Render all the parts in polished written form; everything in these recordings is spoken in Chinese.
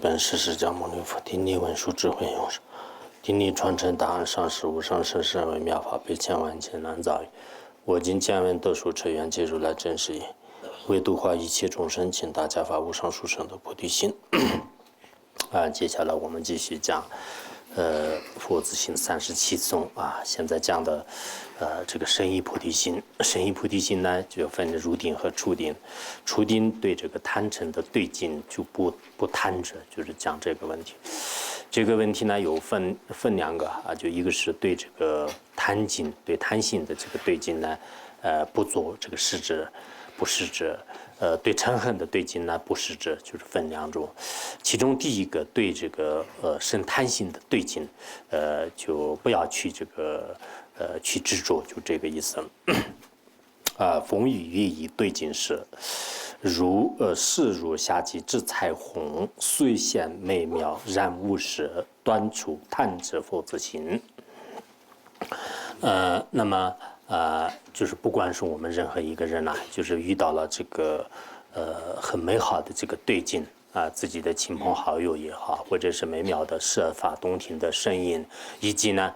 本师释迦牟尼佛，顶礼文殊智慧勇士，顶礼传承大安上师无上甚深微妙法，百千万千难遭遇。我今见闻得说彻愿，皆如来真实言。为度化一切众生，请大家发无上殊胜的菩提心。接下来我们继续讲，佛子行37颂啊。现在讲的，这个深意菩提心。深意菩提心呢，就分入定和出定。出定对这个贪嗔的对境就不贪着，就是讲这个问题。这个问题呢有分两个啊，就一个是对这个贪境，对贪性的这个对境呢，不做这个施者，不施者。对嗔恨的对境呢，不施者，就是分两种。其中第一个对这个生贪心的对境，就不要去这个去执着，就这个意思。风雨月以对境是，视如夏季之彩虹，虽现美妙，然无实，端出贪之佛子行。那么就是不管是我们任何一个人就是遇到了这个很美好的这个对境自己的亲朋好友也好，或者是美妙的设法动听的声音，以及呢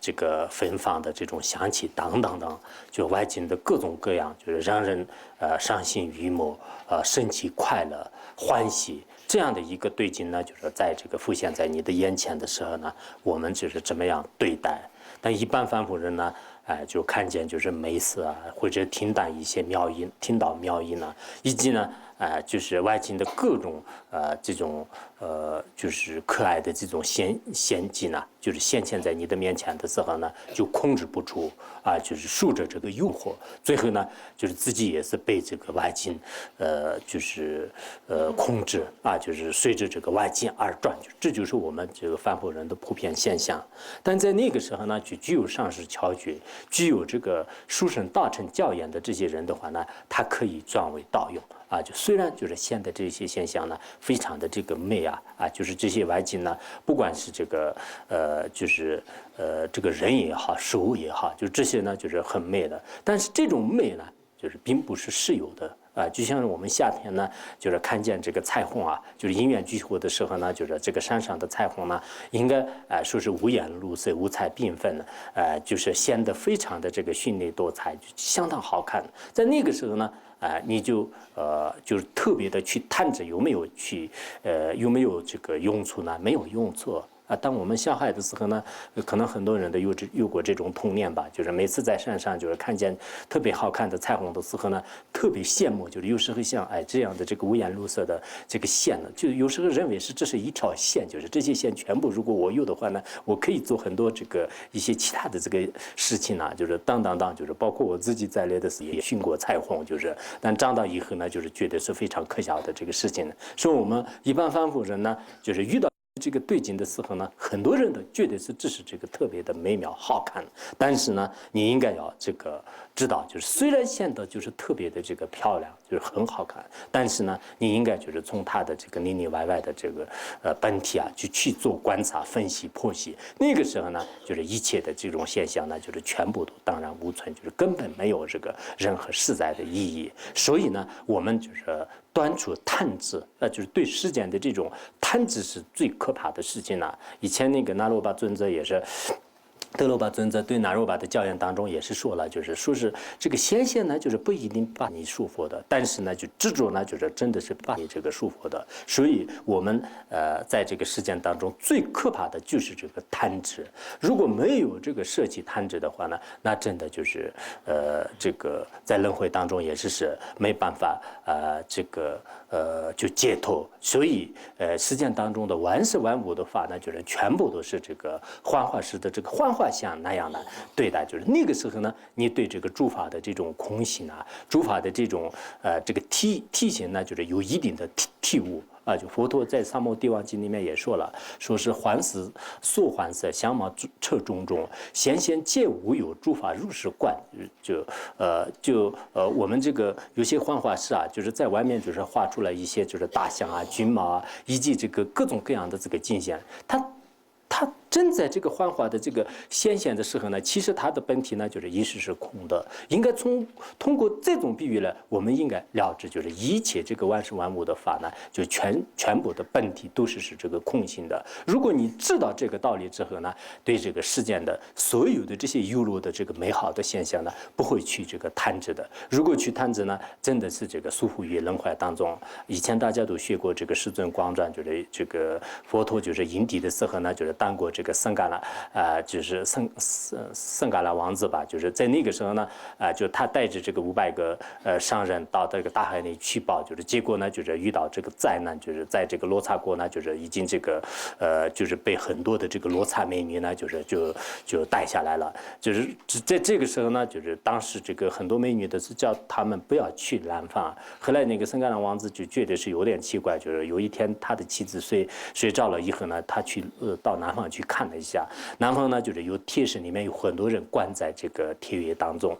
这个芬芳的这种香气等等等，就外境的各种各样，就是让人赏心悦目升起快乐欢喜。这样的一个对境呢，就是在这个浮现在你的眼前的时候呢，我们就是怎么样对待。但一般凡夫人呢，就看见就是美色或者听到一些妙音，以及呢，就是外境的各种这种就是可爱的这种仙境呢，就是显现在你的面前的时候呢，就控制不住就是受着这个诱惑，最后呢，就是自己也是被这个外境就是控制就是随着这个外境而转，这就是我们这个凡夫人的普遍现象。但在那个时候呢，就具有上师巧觉，具有这个殊胜大乘教研的这些人的话呢，他可以转为道用就虽然就是现在这些现象呢，非常的这个美就是这些外境呢，不管是这个就是这个人也好，事物也好，就这些呢，就是很美的。但是这种美呢，就是并不是实有的。就像我们夏天呢，就是看见这个彩虹就是因缘聚合的时候呢，就是这个山上的彩虹呢，应该说是五颜六色、五彩缤纷就是显得非常的这个绚丽多彩，就相当好看。在那个时候呢，你就是特别的去探着有没有这个用处呢？没有用处。当我们小孩的时候呢，可能很多人都有过这种童年吧，就是每次在山上就是看见特别好看的彩虹的时候呢，特别羡慕，就是有时候像这样的这个五颜六色的这个线呢，就有时候认为这是一条线，就是这些线全部如果我有的话呢，我可以做很多这个一些其他的这个事情就是当，就是包括我自己在内的时候也寻过彩虹，就是但长大以后呢，就是觉得是非常可笑的这个事情。所以我们一般凡夫人呢，就是遇到这个对境的时候呢，很多人都觉得这是这个特别的美妙好看，但是呢，你应该要这个知道，就是虽然显得就是特别的这个漂亮，就是很好看，但是呢，你应该就是从它的这个里里外外的这个本体去做观察、分析、剖析。那个时候呢，就是一切的这种现象呢，就是全部都荡然无存，就是根本没有这个任何实在的意义。所以呢，我们就是端出贪执，就是对世间的这种贪执是最可怕的事情以前那个那罗巴尊者也是。德罗巴尊者对那罗巴的教言当中也是说了，就是说是这个显现呢，就是不一定把你束缚的，但是呢，就执着呢，就是真的是把你这个束缚的。所以，我们在这个世间当中最可怕的就是这个贪执。如果没有这个舍弃贪执的话呢，那真的就是这个在轮回当中也是没办法这个就解脱。所以世间当中的万事万物的法呢，就是全部都是这个幻化式的这个幻化像那样的对待。就是那个时候呢，你对这个诸法的这种空性诸法的这种这个体性呢，就是有一定的体悟。就佛陀在《三摩地王经》里面也说了，说是幻思所幻色，相貌彻种种，显现皆无有，诸法如是观。我们这个有些幻化师就是在外面就是画出来一些就是大象骏马以及这个各种各样的这个景象，正在这个幻化的这个显现的时候呢，其实它的本体呢就是意识是空的。应该通过这种比喻呢，我们应该了知，就是一切这个万事万物的法呢，就全部的本体都是这个空性的。如果你知道这个道理之后呢，对这个世间的所有的这些有漏的这个美好的现象呢，不会去这个贪执的。如果去贪执呢，真的是这个疏忽于轮回当中。以前大家都学过这个《世尊光传》，就是这个佛陀就是因地的时候呢，就是当过这个僧伽罗，就是僧伽罗王子吧，就是在那个时候呢，就他带着这个500个商人到这个大海里去报，就是结果呢，就是遇到这个灾难，就是在这个罗刹国呢，就是已经这个就是被很多的这个罗刹美女呢，就带下来了。就是在这个时候呢，就是当时这个很多美女的是叫他们不要去南方。后来那个僧伽罗王子就觉得是有点奇怪，就是有一天他的妻子睡着了以后呢，他去到南方去看了一下，南方呢就是有铁室里面有很多人关在这个铁狱当中。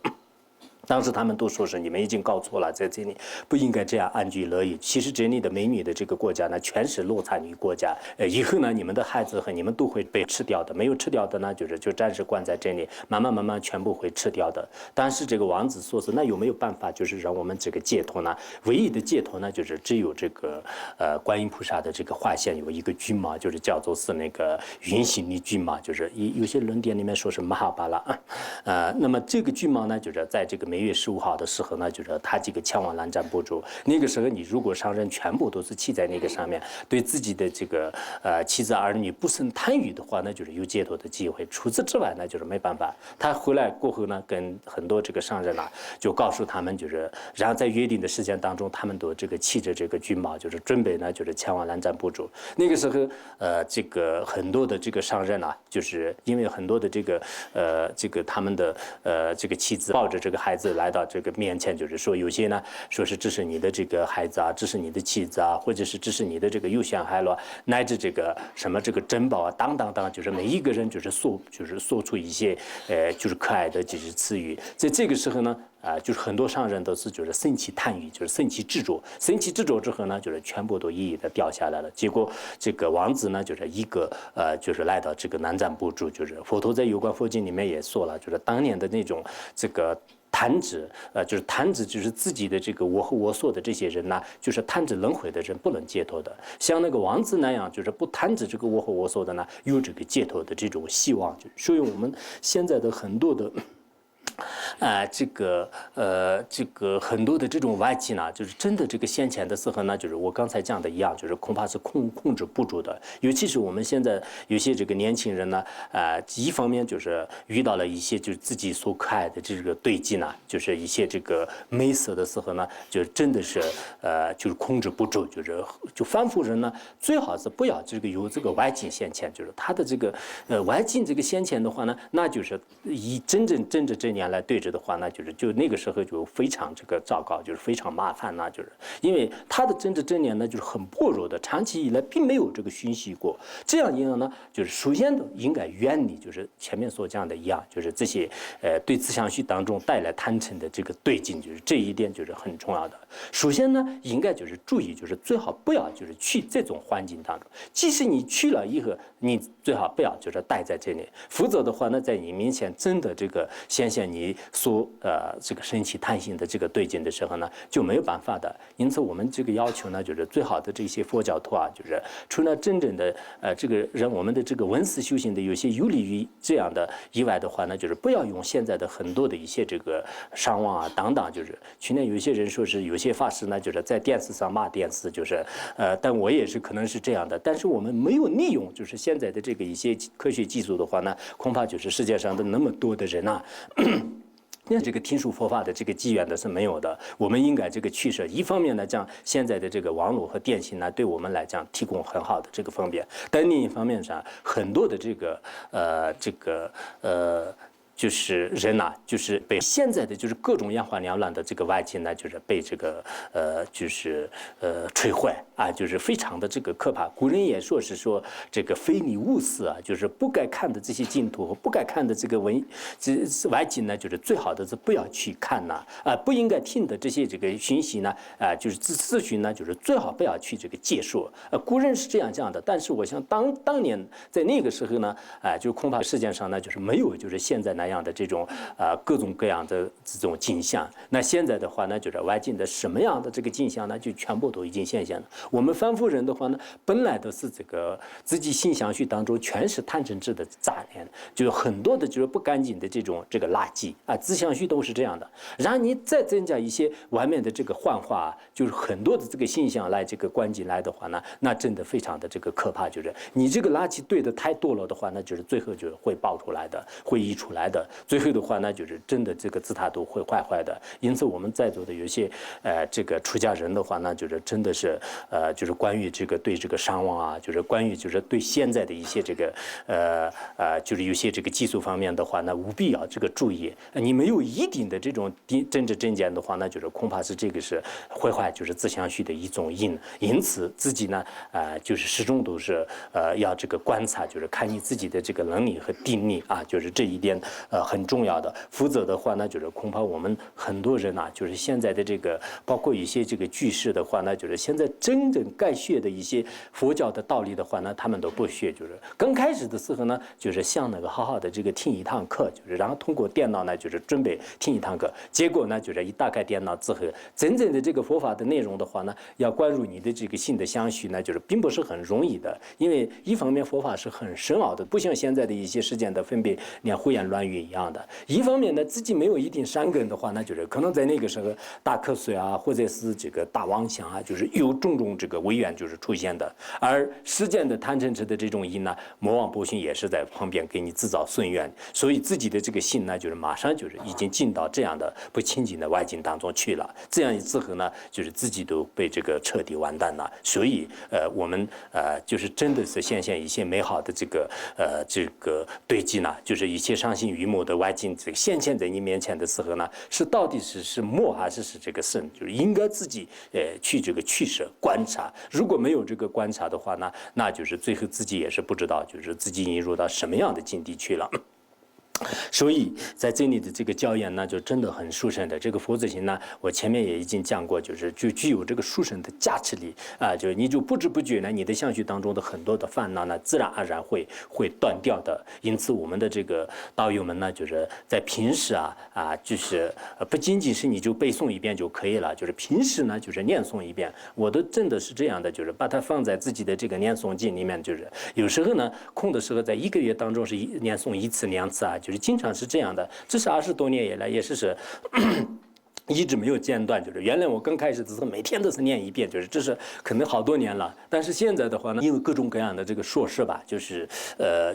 当时他们都说是你们已经搞错了，在这里不应该这样安居乐业。其实这里的美女的这个国家呢，全是罗刹女国家。以后呢，你们的孩子和你们都会被吃掉的。没有吃掉的呢，就暂时关在这里，慢慢全部会吃掉的。但是这个王子说是那有没有办法，就是让我们这个解脱呢？唯一的解脱呢，就是只有这个观音菩萨的这个化现有一个骏马，就是叫做是那个云行的骏马，就是有些论点里面说是马哈巴拉那么这个骏马呢，就是在这个每月15号的时候呢，就是他这个前往南瞻部洲。那个时候，你如果商人全部都是骑在那个上面，对自己的这个妻子儿女不生贪欲的话，那就是有解脱的机会。除此之外呢，就是没办法。他回来过后呢，跟很多这个商人啊，就告诉他们，就是然后在约定的时间当中，他们都这个骑着这个骏马，就是准备呢，就是前往南瞻部洲。那个时候，这个很多的这个商人啊，就是因为很多的这个他们的这个妻子抱着这个孩子来到这个面前，就是说有些呢说是这是你的这个孩子啊，这是你的妻子啊，或者是这是你的这个幼小孩了，乃至这个什么这个珍宝啊，当，就是每一个人就是说出一些就是可爱的就是词语。在这个时候呢，就是很多商人都是就是生起贪欲，就是生起执着，生起执着之后呢，就是全部都一一的掉下来了。结果这个王子呢，就是一个就是来到这个南瞻部洲，就是佛陀在有关佛经里面也说了，就是当年的那种这个贪执，就是贪执，就是自己的这个我和我所的这些人呢，就是贪执轮回的人不能解脱的。像那个王子那样，就是不贪执这个我和我所的呢，有这个解脱的这种希望。所以我们现在的很多的。这个很多的这种外境呢，就是真的这个先前的时候呢，就是我刚才讲的一样，就是恐怕是控制不住的。尤其是我们现在有些这个年轻人呢，一方面就是遇到了一些就是自己所可爱的这个对境呢，就是一些这个美色的时候呢，就真的是就是控制不住，就凡夫人呢，最好是不要这个有这个外境先前，就是他的这个外境这个先前的话呢，那就是以真正这年来对着的话，那就那个时候就非常这个糟糕，就是非常麻烦呐，就是因为他的政治正念呢，就是很薄弱的，长期以来并没有这个熏习过。这样一样呢，就是首先都应该远离，就是前面所讲的一样，就是这些对自相续当中带来贪嗔的这个对境，就是这一点就是很重要的。首先呢，应该就是注意，就是最好不要就是去这种环境当中，即使你去了以后，你最好不要就是待在这里，否则的话呢，在你面前真的这个显现你所这个升起贪心的这个对境的时候呢，就没有办法的。因此我们这个要求呢，就是最好的这些佛教徒啊，就是除了真正的这个让我们的这个文思修行的有些有利于这样的以外的话呢，就是不要用现在的很多的一些这个上网啊等等，就是去年有一些人说是有些法师呢，就是在电视上骂电视，就是但我也是可能是这样的，但是我们没有利用就是现在的这个一些科学技术的话呢，恐怕就是世界上的那么多的人啊。那这个听说佛法的这个机缘的是没有的，我们应该这个取舍。一方面呢，讲现在的这个网络和电信呢，对我们来讲提供很好的这个方便，但另一方面上，很多的这个就是人呐，就是被现在的就是各种眼花缭乱的这个外境呢，就是被这个摧毁啊，就是非常的这个可怕。古人也说是说这个非礼勿视啊，就是不该看的这些净土和不该看的这个外境呢，就是最好的是不要去看呐不应该听的这些这个讯息呢就是咨询呢，就是最好不要去这个接受。古人是这样讲的，但是我想当年在那个时候呢就恐怕世界上呢就是没有就是现在那样的这种各种各样的这种景象。那现在的话呢，就是外境的什么样的这个景象呢，就全部都已经现现了。我们凡夫人的话呢，本来都是这个自己心相续当中全是贪嗔痴的杂念，就是很多的就是不干净的这个垃圾啊，自相续都是这样的。然后你再增加一些外面的这个幻化，就是很多的这个现象来这个关进来的话呢，那真的非常的这个可怕。就是你这个垃圾堆的太多了的话，那就是最后就是会爆出来的，会溢出来的。最后的话呢，就是真的这个自他都会坏的。因此我们在座的有些这个出家人的话呢，就是真的是就是关于这个对这个伤亡啊，就是关于就是对现在的一些这个就是有些这个技术方面的话呢，务必要这个注意。你没有一定的这种政治正见的话，那就是恐怕是这个是毁坏就是自相续的一种因。因此自己呢就是始终都是要这个观察，就是看你自己的这个能力和定力啊，就是这一点很重要的。否则的话呢，就是恐怕我们很多人啊，就是现在的这个包括一些这个居士的话呢，就是现在真正该学的一些佛教的道理的话呢，他们都不学。就是刚开始的时候呢，就是像那个好好的这个听一堂课，就是然后通过电脑呢，就是准备听一堂课。结果呢，就是一打开电脑之后，真正的这个佛法的内容的话呢，要灌入你的这个心的相续呢，就是并不是很容易的。因为一方面佛法是很深奥的，不像现在的一些实践的分别，连胡言乱语一样的。一方面呢，自己没有一定善根的话，那就是可能在那个时候打瞌睡啊，或者是这个大妄想啊，就是有种种这个违缘就是出现的。而实践的贪嗔痴的这种因呢，魔王波旬也是在旁边给你制造顺缘，所以自己的这个心呢，就是马上就是已经进到这样的不清净的外境当中去了。这样之后呢，就是自己都被这个彻底完蛋了。所以我们就是真的是现一些美好的这个堆积呢，就是一切伤心欲目的外境这个现在你面前的时候呢，是到底是魔还是这个圣，就是应该自己去这个取舍观察。如果没有这个观察的话呢，那就是最后自己也是不知道，就是自己引入到什么样的境地去了。所以在这里的这个教言呢，就真的很殊胜的。这个佛子行呢，我前面也已经讲过，就是就具有这个殊胜的加持力啊，就是你就不知不觉呢，你的相续当中的很多的烦恼呢，自然而然会断掉的。因此，我们的这个道友们呢，就是在平时就是不仅仅是你就背诵一遍就可以了，就是平时呢，就是念诵一遍。我都真的是这样的，就是把它放在自己的这个念诵经里面，就是有时候呢，空的时候在一个月当中是念诵1次2次啊。就是经常是这样的，这是20多年以来也是一直没有间断。就是原来我刚开始的时候每天都是念1遍，就是这是可能好多年了。但是现在的话呢，因为各种各样的这个硕士吧，就是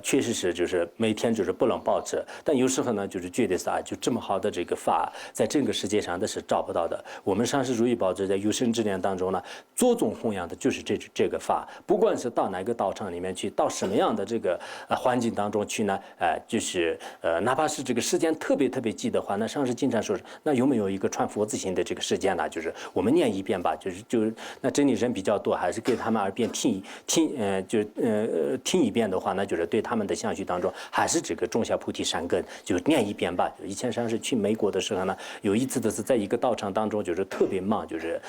确实是就是每天就是不能保持。但有时候呢，就是觉得是就这么好的这个法，在这个世界上的是找不到的。我们上师如意宝智在有生之年当中呢，着重弘扬的就是这个法。不管是到哪个道场里面去，到什么样的这个环境当中去呢，就是哪怕是这个时间特别急的话，那上师经常说，那有没有一个传佛子行的这个时间呢？就是我们念1遍吧，就是那真的人比较多，还是给他们耳边听1遍的话，那就是对他们的相续当中还是这个种下菩提善根，就念1遍吧。以前上次去美国的时候呢，有一次的是在一个道场当中，就是特别忙，就是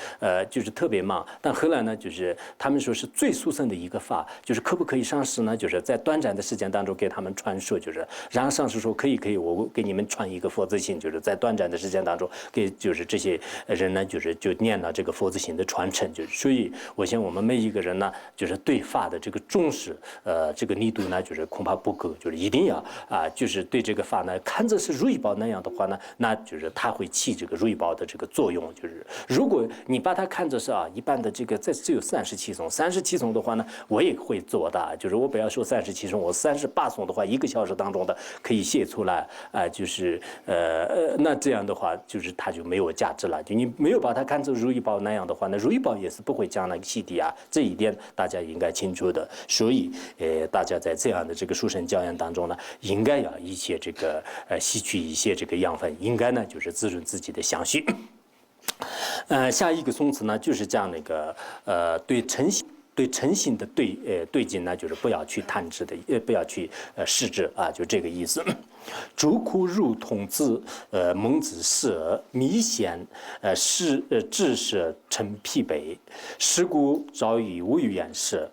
特别忙。但后来呢，就是他们说是最殊胜的一个法，就是可不可以上师呢？就是在短暂的时间当中给他们传授，就是然后上师说可以，我给你们传一个佛子行，就是在短暂的时间当中给就是这些人呢，就念了这个佛子行的传承。就是所以我想我们每一个人呢，就是对法的这个重视，这个力度呢，就是恐怕不够，就是一定要就是对这个法呢，看着是如意宝那样的话呢，那就是它会起这个如意宝的这个作用。就是如果你把它看着是一般的这个只有37颂，37颂的话呢，我也会做的，就是我不要说37颂，我38颂的话，1个小时当中的可以写出来就是那这样的话，就是它就没有价值了。就你没有把它看成如意宝那样的话，那如意宝也是不会将来洗涤啊，这一点大家应该清楚的。所以，大家在这样的这个书生教养当中呢，应该要一些这个吸取一些这个养分，应该呢就是滋润自己的相续。下一个宋词呢，就是讲那个对诚信的对境呢，就是不要去贪执的，不要去失之啊，就这个意思。竹枯入筒子，蒙子视弥显，志士成疲惫，是故早已无于言事，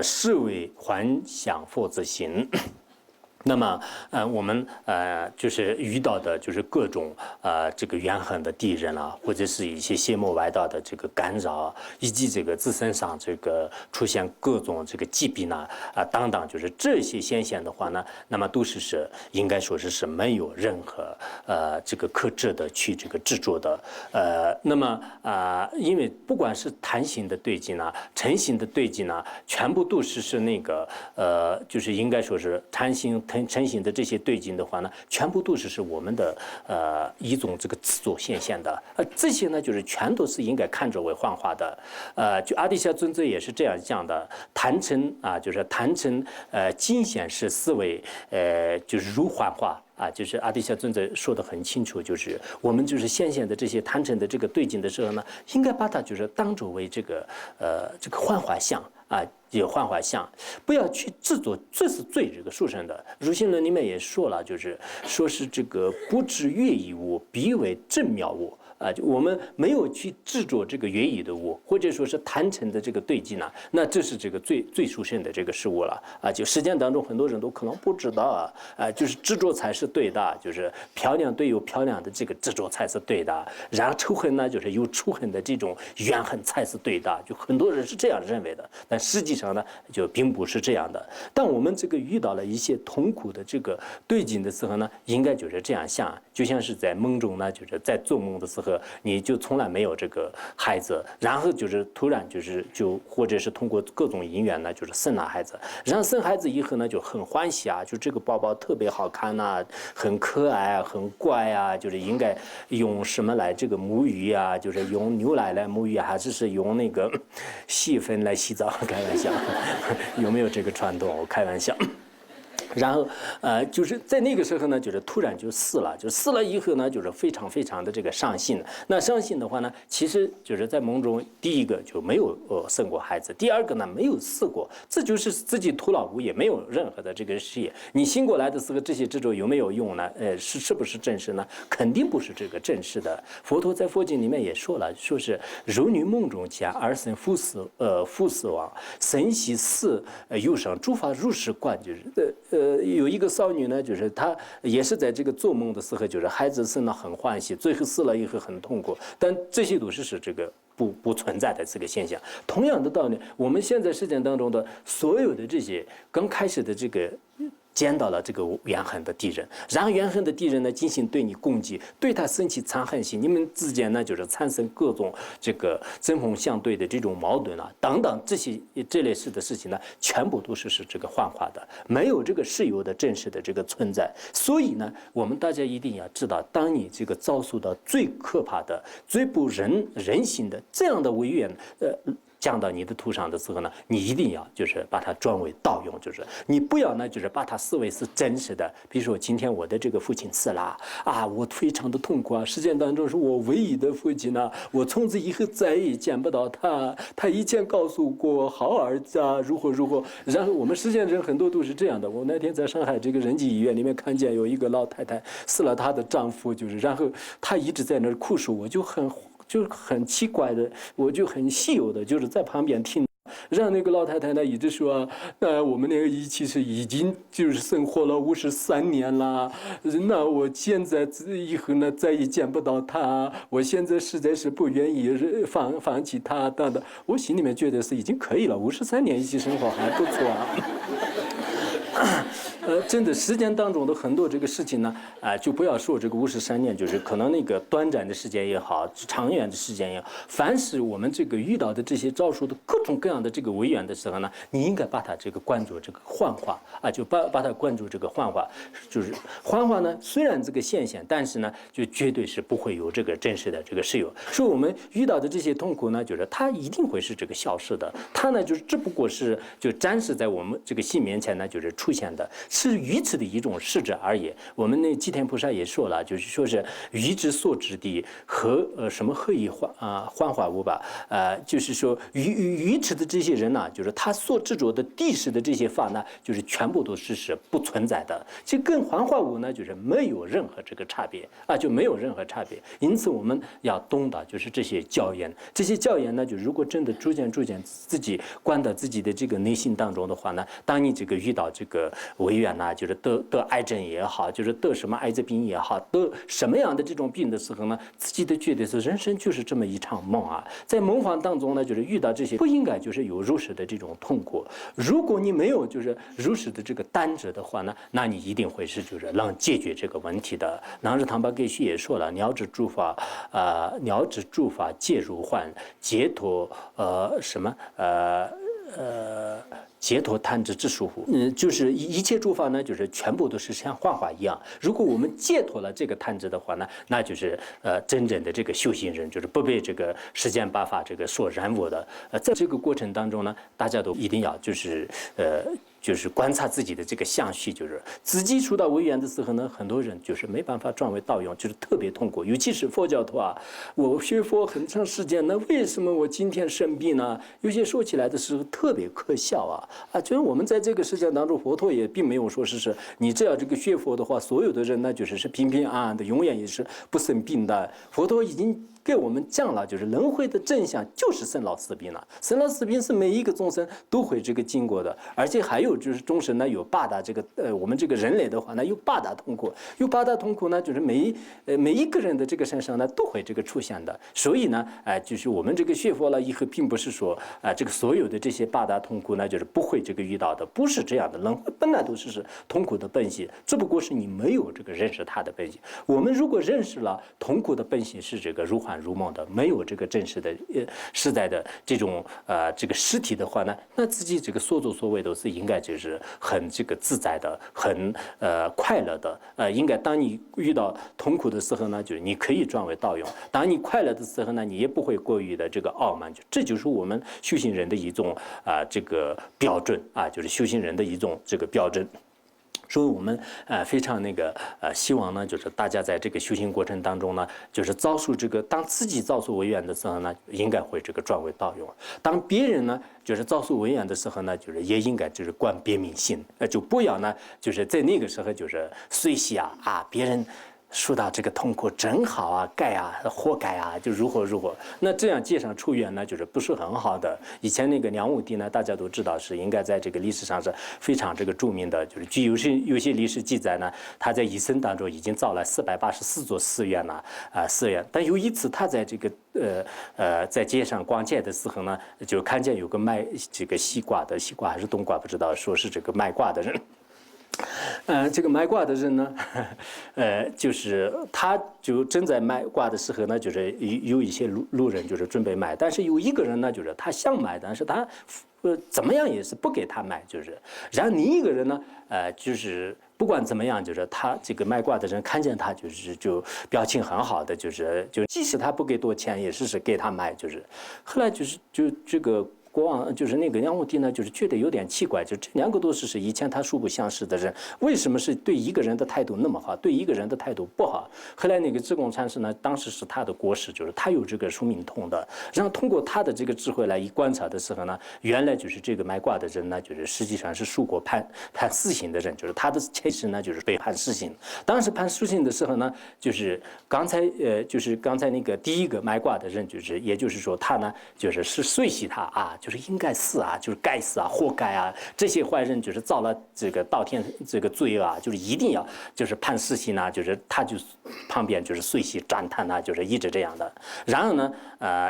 是为幻想佛自行。那么，我们就是遇到的，就是各种这个怨恨的敌人啊，或者是一些邪魔外道的这个干扰，以及这个自身上这个出现各种这个疾病呢，等等，就是这些现象的话呢，那么都是应该说是没有任何这个可治的去这个执着的，那么因为不管是贪心的对境呢，嗔心的对境呢，全部都是那个就是应该说是贪心。成型的这些对境的话呢，全部都是我们的一种这个自作现象的，这些呢就是全都是应该看作为幻化的，就阿底峡尊者也是这样讲的，贪嗔啊，就是贪嗔尽显示思维，就是如幻化。就是阿底峡尊者说得很清楚，就是我们就是现的这些贪嗔的这个对境的时候呢，应该把它就是当作为这个幻化相有幻化相，不要去制作，这是最这个殊胜的。儒心论里面也说了，就是说是这个不知乐意物，必为正妙物。就我们没有去制作这个乐意的物，或者说是贪嗔的这个对境呢，那这是这个最殊胜的这个事物了就实践当中很多人都可能不知道就是执着才是对的，就是漂亮对有漂亮的这个执着才是对的，然后仇恨呢就是有仇恨的这种怨恨才是对的，就很多人是这样认为的，但实际上呢就并不是这样的。当我们这个遇到了一些痛苦的这个对境的时候呢，应该就是这样想，就像是在梦中呢，就是在做梦的时候。你就从来没有这个孩子，然后就是突然就或者是通过各种因缘呢，就是生了孩子，然后生孩子以后呢就很欢喜就这个宝宝特别好看很可爱很乖就是应该用什么来这个沐浴就是用牛奶来沐浴还是用那个细粉来洗澡？开玩笑，有没有这个传统？我开玩笑。然后，就是在那个时候呢，就是突然就死了，就死了以后呢，就是非常非常的这个伤心。那伤心的话呢，其实就是在梦中，第一个就没有生过孩子，第二个呢没有死过，这就是自己徒劳无益，没有任何的这个事业。你醒过来的时候，这些执着有没有用呢？是不是正事呢？肯定不是这个正事的。佛陀在佛经里面也说了，说是如女梦中见二生父死亡，生息死忧伤，诸法如是观，就是有一个少女呢，就是她也是在这个做梦的时候，就是孩子生了很欢喜，最后死了以后很痛苦，但这些都是这个不存在的这个现象。同样的道理，我们现在实践当中的所有的这些刚开始的这个。见到了这个怨恨的敌人，然后怨恨的敌人呢进行对你攻击，对他生起残恨心，你们之间呢就是产生各种这个针锋相对的这种矛盾等等这类事的事情呢，全部都是这个幻化的，没有这个事有的真实的这个存在。所以呢，我们大家一定要知道，当你这个遭受到最可怕的、最不人性的这样的违怨，降到你的头上的时候呢，你一定要就是把它转为道用，就是你不要呢，就是把它视为是真实的。比如说今天我的这个父亲死了我非常的痛苦实践当中是我唯一的父亲我从此以后再也见不到他。他以前告诉过好儿子如何如何。然后我们实践人很多都是这样的。我那天在上海这个仁济医院里面看见有一个老太太死了她的丈夫，就是然后她一直在那儿哭诉，我就很奇怪的，我就很稀有的，就是在旁边听，让那个老太太呢一直说，我们那个仪器是已经就是生活了53年了，那我现在以后呢再也见不到他，我现在实在是不愿意放弃他等等。我心里面觉得是已经可以了，53年一起生活还不错真的时间当中的很多这个事情呢，就不要说这个53年，就是可能那个短暂的时间也好，长远的时间也好，凡是我们这个遇到的这些招数的各种各样的这个违缘的时候呢，你应该把它这个关注这个幻化啊，就把它关注这个幻化，就是幻化呢，虽然这个现象，但是呢，就绝对是不会有这个真实的这个实有。说我们遇到的这些痛苦呢，就是它一定会是这个消失的，它呢就是只不过是就展示在我们这个心面前呢，就是出现的，是于此的一种实质而已。我们那济天菩萨也说了，就是说是于之所知的和什么何以幻化物吧，就是说于此的这些人呢，就是他所执着的地势的这些法呢，就是全部都是不存在的，这跟幻化物呢，就是没有任何这个差别啊，就没有任何差别。因此我们要懂得就是这些教言，这些教言呢，就如果真的逐渐自己关到自己的这个内心当中的话呢，当你这个遇到这个违缘呐，就是得癌症也好，就是得什么艾滋病也好，得什么样的这种病的时候呢，自己都觉得是人生就是这么一场梦啊，在梦幻当中呢，就是遇到这些不应该就是有如实的这种痛苦。如果你没有就是如实的这个担着的话呢，那你一定会是就是能解决这个问题的。南日唐巴给须也说了，鸟之诸法皆如幻，解脱解脱贪执之殊乎？就是一切诸法呢，就是全部都是像幻化一样。如果我们解脱了这个贪执的话呢，那就是真正的这个修行人，就是不被这个世间八法这个所染污的。在这个过程当中呢，大家都一定要就是观察自己的这个相续，就是自己触到违缘的时候呢，很多人就是没办法转为道用，就是特别痛苦。尤其是佛教徒啊，我学佛很长时间，那为什么我今天生病呢？有些说起来的时候特别可笑啊！就是我们在这个世界当中，佛陀也并没有说是你只要这个学佛的话，所有的人呢就是平平安安的，永远也是不生病的。佛陀已经给我们讲了，就是轮回的真相就是生老死病了。生老死病是每一个众生都会这个经过的，而且还有就是众生呢有八大这个我们这个人类的话呢有八大痛苦，有八大痛苦呢就是每一个人的这个身上呢都会这个出现的。所以呢就是我们这个学佛了以后，并不是说这个所有的这些八大痛苦呢就是不会这个遇到的，不是这样的。轮回本来都是痛苦的本性，只不过是你没有这个认识它的本性。我们如果认识了痛苦的本性是这个如幻如梦的，没有这个真实的实在的这种这个实体的话呢，那自己这个所作所为都是应该就是很这个自在的，很快乐的。应该当你遇到痛苦的时候呢，就是你可以转为道用；当你快乐的时候呢，你也不会过于的这个傲慢。这就是我们修行人的一种这个标准啊，就是修行人的一种这个标准。所以我们非常希望呢，就是大家在这个修行过程当中呢，就是遭受这个当自己遭受违缘的时候呢，应该会这个转为道用；当别人呢就是遭受违缘的时候呢，就是也应该就是观别名心，就不要呢就是在那个时候就是随喜别人受到这个痛苦真好啊，活该啊，就如何，那这样街上出缘呢，就是不是很好的。以前那个梁武帝呢，大家都知道是应该在这个历史上是非常这个著名的，就是据有些历史记载呢，他在一生当中已经造了484座寺院了寺院。但有一次他在这个在街上逛街的时候呢，就看见有个卖这个西瓜还是冬瓜不知道，说是这个卖瓜的人。这个卖瓜的人呢，就是他就正在卖瓜的时候呢，就是有一些路人就是准备买，但是有一个人呢，就是他想买，但是他怎么样也是不给他买，就是然后另一个人呢，就是不管怎么样，就是他这个卖瓜的人看见他就表情很好的，就即使他不给多钱，也是给他买，就是后来就这个。国王就是那个梁武帝呢，就是觉得有点奇怪，就这两个都是以前他素不相识的人，为什么是对一个人的态度那么好，对一个人的态度不好？后来那个智公禅师呢，当时是他的国师，就是他有这个疏明通的，然后通过他的这个智慧来一观察的时候呢，原来就是这个卖瓜的人呢，就是实际上是受过判死刑的人，就是他的前世呢就是被判死刑。当时判死刑的时候呢，就是刚才那个第一个卖瓜的人，就是也就是说他呢就是随喜他就是应该死啊，就是该死啊，活该啊，这些坏人就是造了这个滔天这个罪恶啊，就是一定要就是判死刑啊，就是他就旁边就是随喜赞叹啊，就是一直这样的。然而呢，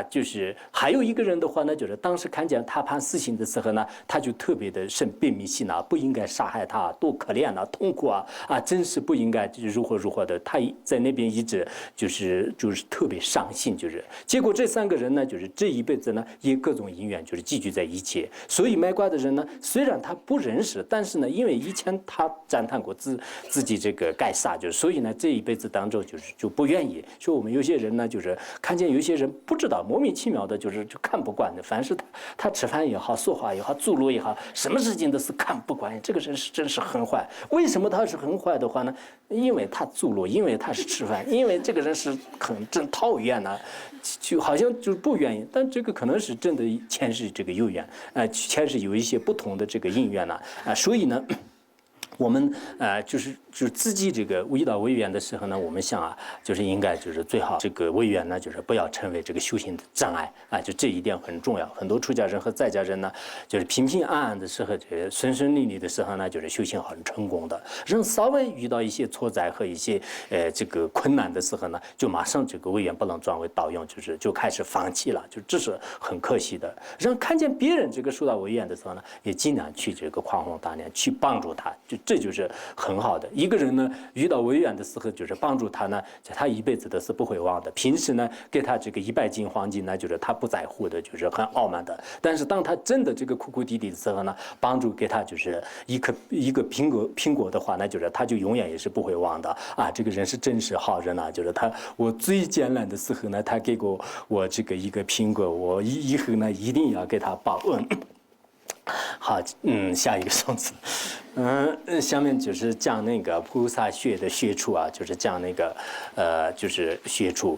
就是还有一个人的话呢，就是当时看见他判死刑的时候呢，他就特别的生悲悯心啊，不应该杀害他，多可怜啊，痛苦啊，真是不应该就是如何的。他在那边一直就是特别伤心，就是结果这3个人呢，就是这一辈子呢也各种因缘就是寄居在一起。所以卖瓜的人呢，虽然他不认识，但是呢，因为以前他赞叹过自己这个该杀，就是所以呢这一辈子当中就不愿意说我们有些人呢，就是看见有些人不知道莫名其妙的，就看不惯的，凡是他吃饭也好，说话也好，走路也好，什么事情都是看不惯。这个人是真是很坏。为什么他是很坏的话呢？因为他走路，因为他是吃饭，因为这个人是真讨厌呢，就好像就不愿意。但这个可能是真的前世这个有缘，前世有一些不同的这个因缘呢，所以呢。我们就是自己这个遇到违缘的时候呢，我们想啊，就是应该就是最好这个违缘呢，就是不要成为这个修行的障碍啊，就这一点很重要。很多出家人和在家人呢，就是平平安安的时候，这顺顺利利的时候呢，就是修行很成功的。人稍微遇到一些挫折和一些这个困难的时候呢，就马上这个违缘不能转为道用，就开始放弃了，就这是很可惜的。让看见别人这个受到违缘的时候呢，也尽量去这个宽宏大量去帮助他，这就是很好的。一个人呢，遇到违缘的时候，就是帮助他呢，他一辈子都是不会忘的。平时呢，给他这个100斤黄金呢，就是他不在乎的，就是很傲慢的。但是当他真的这个苦苦滴滴的时候呢，帮助给他就是一个苹果的话，那就是他就永远也是不会忘的啊。这个人是真是好人啊，就是我最艰难的时候呢，他给过我这个一个苹果，我以后呢一定要给他报恩。好，下一个颂词，下面就是讲那个菩萨学的学处啊，就是讲那个就是学处，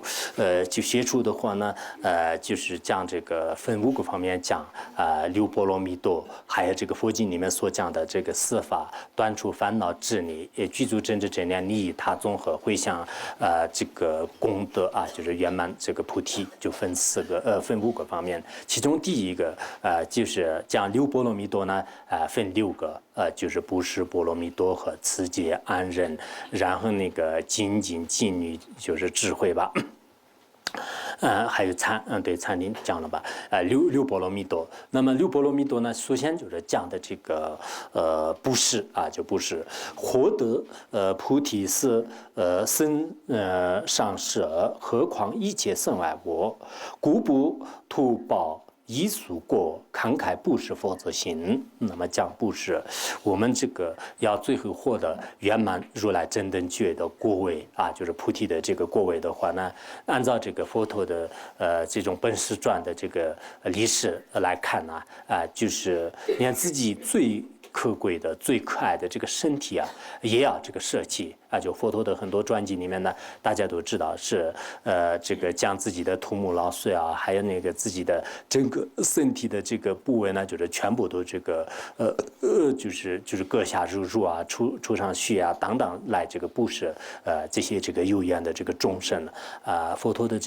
就学处的话呢，就是讲这个分5个方面讲六波罗蜜多，还有这个佛经里面所讲的这个4法，断除烦恼智力，具足真知真量，利益他综合回向这个功德啊，就是圆满这个菩提，就分5个方面。其中第一个就是讲六波罗蜜多呢，分6个，就是布施波罗蜜多和持戒安忍，然后那个精进禁律就是智慧吧。还有禅定讲了吧？六波罗蜜多。那么六波罗蜜多呢，首先就是讲的这个布施啊，就布施，获得菩提是身上舍，何况一切身外物，故不图报。以俗过，慷慨布施佛则行。那么讲布施，我们这个要最后获得圆满如来真等觉的果位啊，就是菩提的这个果位的话呢，按照这个佛陀的这种本师传的这个历史来看呢，就是连自己最可贵的、最可爱的这个身体啊，也要这个舍弃啊。就佛陀的很多传记里面呢，大家都知道是这个将自己的头目老碎啊，还有那个自己的整个身体的这个部位呢，就是全部都这个就是割下肉啊，出上血啊等等来这个布施这些这个有缘的这个众生佛陀的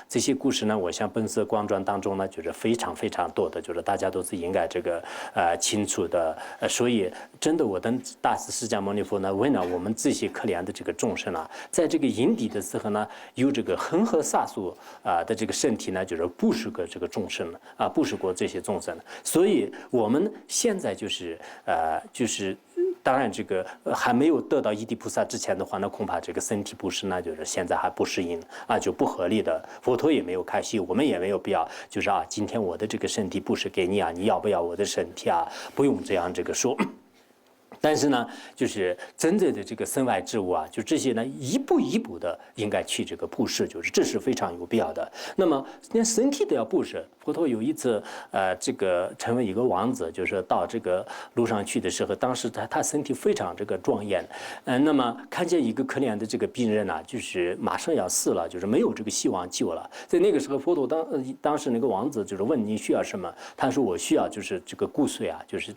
这些故事呢，我想本色光传当中呢，就是非常非常多的，就是大家都是应该这个清楚的。所以真的，我等大师释迦牟尼佛呢，为了我们这些可怜的这个众生啊，在这个因地的时候呢，有这个恒河沙数的这个身体呢，就是布施过这个众生了布施过这些众生了。所以我们现在就是当然，这个还没有得到一地菩萨之前的话，那恐怕这个身体布施呢，就是现在还不适应就不合理的。佛陀也没有开示，我们也没有必要，就是今天我的这个身体布施给你你要不要我的身体不用这样这个说。但是呢，就是真正的这个身外之物就这些呢，一步一步的应该去这个布施，就是这是非常有必要的。那么连身体都要布施。佛陀有一次，这个成为一个王子，就是到这个路上去的时候，当时他身体非常这个庄严，那么看见一个可怜的这个病人就是马上要死了，就是没有这个希望救了。在那个时候，佛陀当时那个王子就是问你需要什么，他说我需要就是这个骨髓就是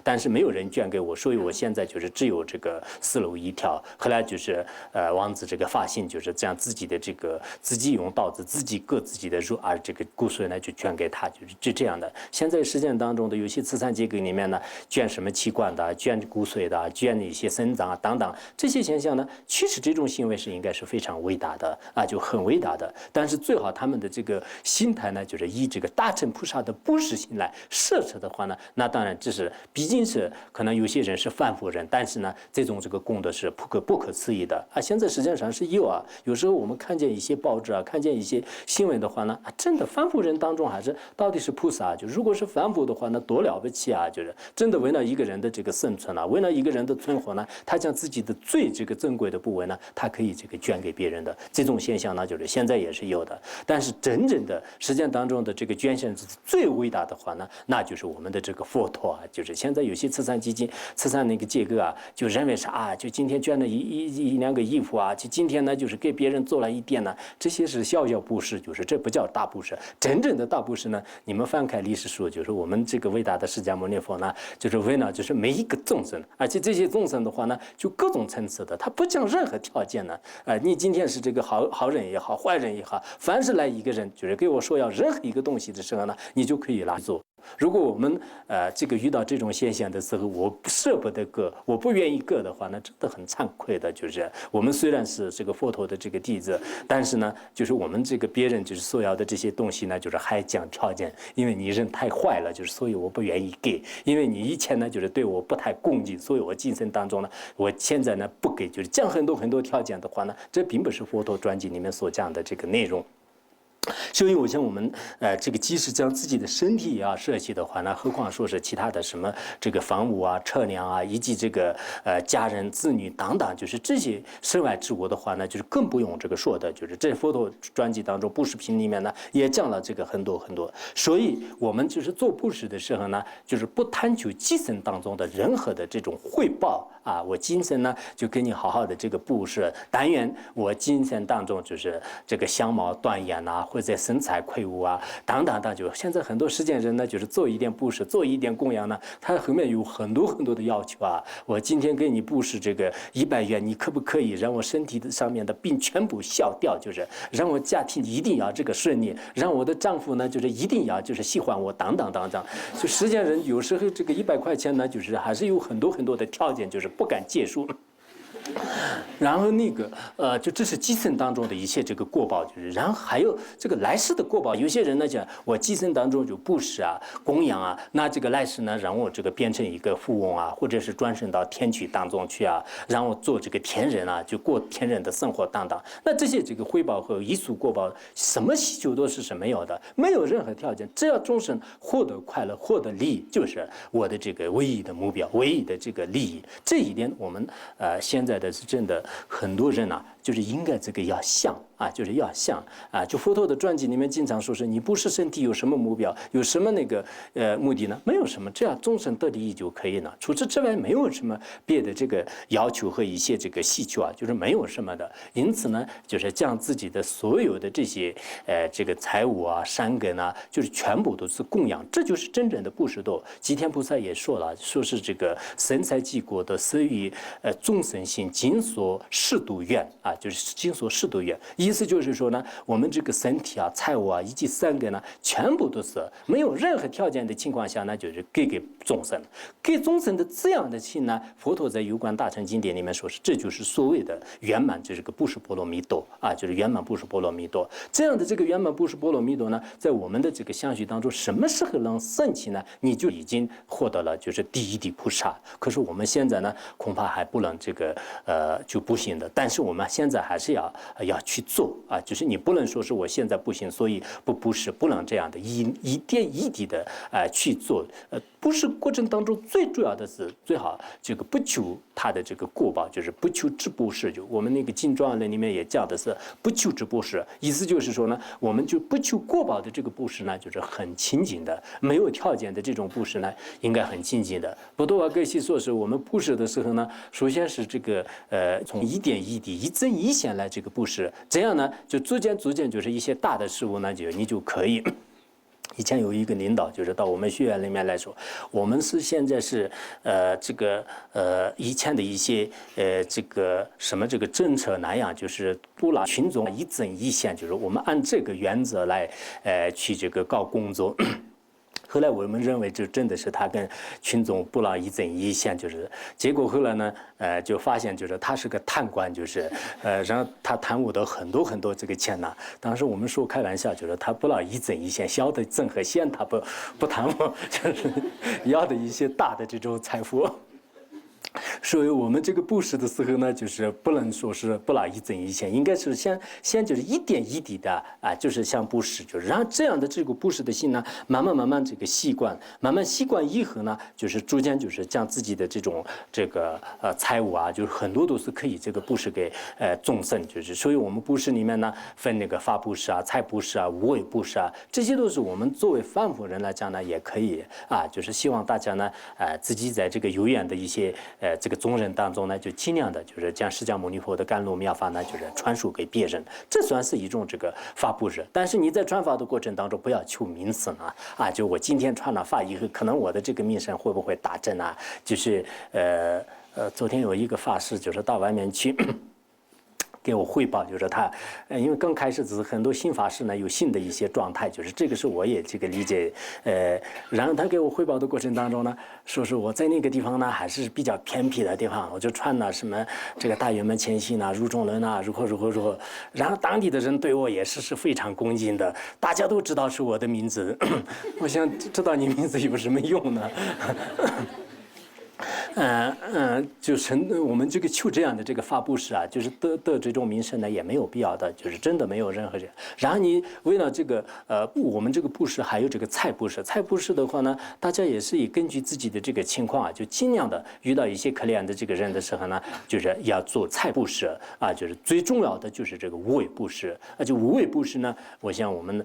但是没有人捐给我，所以我我现在就是只有这个4路1条。后来就是王子这个发现就是这样，自己的这个自己用刀子自己割自己的肉，而这个骨髓呢就捐给他，就这样的。现在实践当中的有些慈善机构里面呢，捐什么器官的，捐骨髓的，捐一些肾脏啊等等，这些现象呢，其实这种行为是应该是非常伟大的啊，就很伟大的。但是最好他们的这个心态呢，就是以这个大乘菩萨的布施心来设置的话呢，那当然这是毕竟是可能有些人是凡夫人，但是呢，这种这个功德是不可思议的啊。现在实际上是有啊，有时候我们看见一些报纸啊，看见一些新闻的话呢，真的凡夫人当中还是到底是菩萨，就如果是凡夫的话，那多了不起啊！就是真的为了一个人的这个生存啊，为了一个人的存活呢，他将自己的最这个珍贵的部位呢，他可以这个捐给别人的这种现象呢，就是现在也是有的。但是真正的实践当中的这个捐献是最伟大的话呢，那就是我们的这个佛陀啊，就是现在有些慈善基金、慈善那个机构啊，就认为是啊，就今天捐了一两个衣服啊，就今天呢就是给别人做了一点呢，这些是小小布施，就是这不叫大布施。真正的大布施呢，你们翻开历史书，就是我们这个伟大的释迦牟尼佛呢，就是为了就是每一个众生，而且这些众生的话呢，就各种层次的，他不讲任何条件呢，你今天是这个好人也好，坏人也好，凡是来一个人，就是给我说要任何一个东西的时候呢，你就可以来做。如果我们这个遇到这种现象的时候，我舍不得割，我不愿意割的话，那真的很惭愧的。就是我们虽然是这个佛陀的这个弟子，但是呢，就是我们这个别人就是所要的这些东西呢，就是还讲条件，因为你人太坏了，就是所以我不愿意给，因为你以前呢就是对我不太恭敬，所以我今生当中呢，我现在呢不给，就是讲很多条件的话呢，这并不是佛陀传记里面所讲的这个内容。所以，我们这个即使将自己的身体也要舍弃的话，那何况说是其他的什么这个房屋啊、车辆啊，以及这个家人、子女等等，就是这些身外之物的话呢，就是更不用这个说的。就是这佛陀传记当中布施品里面呢，也讲了这个很多。所以，我们就是做布施的时候呢，就是不贪求今生当中的任何的这种回报啊。我今生呢就给你好好的这个布施，但愿我今生当中就是这个相貌端严啊。或者身材魁梧啊，等等，就现在很多实践人呢，就是做一点布施，做一点供养呢，他后面有很多的要求啊。我今天给你布施这个100元，你可不可以让我身体的上面的病全部消掉？就是让我家庭一定要这个顺利，让我的丈夫呢，就是一定要就是喜欢我，等等。就实践人有时候这个100块钱呢，就是还是有很多的条件，就是不敢接受。然后就这是今生当中的一切这个过报，就是然后还有这个来世的过报。有些人呢讲我今生当中就布施啊、供养啊，那这个来世呢让我这个变成一个富翁啊，或者是转生到天趣当中去啊，让我做这个天人啊，就过天人的生活等等。那这些这个回报和遗俗过报，什么需求都是没有的，没有任何条件，只要众生获得快乐、获得利益，就是我的这个唯一的目标、唯一的这个利益。这一点我们现在的是真的很多人啊，就是应该这个要想啊，就是要想啊。就佛陀的传记里面经常说是你布施身体有什么目标，有什么目的呢？没有什么，只要众生得利益就可以了。除此之外，没有什么别的这个要求和一些这个需求啊，就是没有什么的。因此呢，就是将自己的所有的这些这个财物啊、善根啊，就是全部都是供养，这就是真正的布施道。吉天菩萨也说了，说是这个身财济国的施于众生心，尽所适度愿啊，就是尽所适度愿。意思就是说呢，我们这个身体啊、财物啊以及善根呢，全部都是没有任何条件的情况下呢，就是给众生，给众生的这样的心呢，佛陀在有关大乘经典里面说是，这就是所谓的圆满，就是个不是波罗蜜多啊，就是圆满不是波罗蜜多。这样的这个圆满不是波罗蜜多呢，在我们的这个相续当中，什么时候能升起呢？你就已经获得了就是第一地菩萨。可是我们现在呢，恐怕还不能这个就不行的。但是我们现在还是要去做啊，就是你不能说是我现在不行，所以不是不能这样的，一点一滴的去做。布施过程当中最主要的是最好这个不求他的这个过报，就是不求质布施。就我们那个经庄论里面也讲的是不求质布施，意思就是说呢，我们就不求过报的这个布施呢，就是很清净的，没有条件的这种布施呢，应该很清净的。不多瓦格西说是我们布施的时候呢，首先是这个从一点一滴、一针一线来这个布施，这样呢就逐渐就是一些大的事物呢，你就可以以前有一个领导，就是到我们学院里面来说，我们是现在是以前的一些这个什么这个政策那样，就是不让群众一针一线，就是我们按这个原则来去这个搞工作。后来我们认为，就真的是他跟群众不让一针一线，就是结果后来呢，就发现就是他是个贪官，就是然后他贪污的很多这个钱呢。当时我们说开玩笑，就是他不让一针一线，小的针和线他不贪污，就是要的一些大的这种财富。所以我们这个布施的时候呢，就是不能说是不拿一针一线，应该是先就是一点一滴的啊，就是像布施，就是然后这样的这个布施的心呢，慢慢这个习惯，慢慢习惯以后呢，就是逐渐就是将自己的这种这个财物啊，就是很多都是可以这个布施给众生，就是所以我们布施里面呢分那个法布施啊、财布施啊、无畏布施啊，这些都是我们作为凡夫人来讲呢，也可以啊，就是希望大家呢自己在这个有缘的一些这个宗人当中呢，就尽量的就是将释迦牟尼佛的甘露妙法呢，就是传授给别人，这算是一种这个法布施。但是你在传法的过程当中，不要求名声啊，就我今天传了法以后，可能我的这个名声会不会大振啊？就是昨天有一个法师，就是到外面去。给我汇报，就是他，因为刚开始只是很多新法师呢有新的一些状态，就是这个是我也这个理解，然后他给我汇报的过程当中呢，说是我在那个地方呢还是比较偏僻的地方，我就传了什么这个大圆满前行啊、入中轮啊，如何，然后当地的人对我也是非常恭敬的，大家都知道是我的名字，我想知道你名字有什么用呢？就是我们这个求这样的这个法布施啊，就是得这种名声呢，也没有必要的，就是真的没有任何人。然后你为了这个我们这个布施还有这个财布施，财布施的话呢，大家也是以根据自己的这个情况啊，就尽量的遇到一些可怜的这个人的时候呢，就是要做财布施啊，就是最重要的就是这个无畏布施啊，就无畏布施呢，我想我们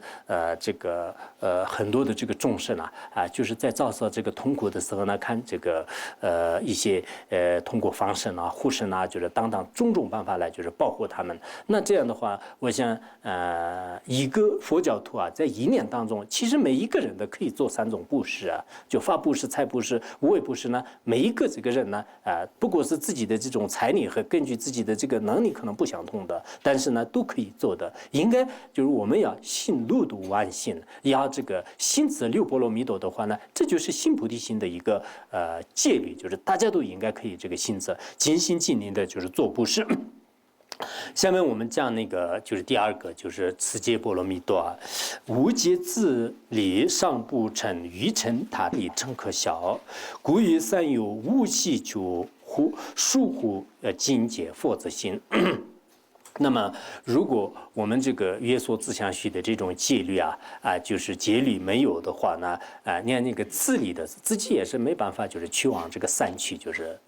这个很多的这个众生啊，就是在遭受这个痛苦的时候呢，看这个一些通过防身啊、护身啊，就是等等种种办法来就是保护他们。那这样的话，我想一个佛教徒啊，在一年当中，其实每一个人都可以做3种布施啊，就法布施、财布施、无畏布施呢。每一个这个人呢，不过是自己的这种财力和根据自己的这个能力可能不相同的，但是呢都可以做的。应该就是我们要信六度万行，要这个信持六波罗蜜多的话呢，这就是信菩提心的一个戒律，就是大家都应该可以这个信持尽心尽力的，就是做布施。下面我们讲那个就是第二个，就是持戒波罗蜜多啊，无戒自利，上不成，欲成他利，诚可晓。故于三有无系求乎疏乎境界佛之心。那么，如果我们这个约束自相续的这种戒律就是戒律没有的话呢，你看那个自利的自己也是没办法，就是去往这个善去，就是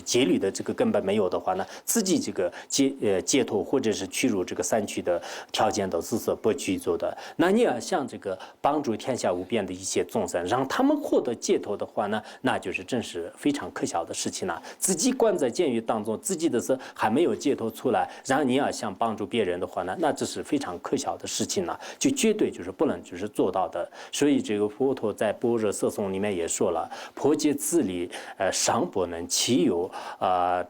戒律的这个根本没有的话呢，自己这个解脱或者是去入这个善去的条件都是不具足的。那你要像这个帮助天下无边的一些众生，让他们获得解脱的话呢，那就是真是非常可笑的事情了。自己关在监狱当中，自己的是还没有解脱出来，然后你要想帮助别人的话呢，那这是非常可笑的事情了，就绝对就是不能就是做到的。所以这个佛陀在般若摄颂里面也说了，破戒自利，尚不能，其有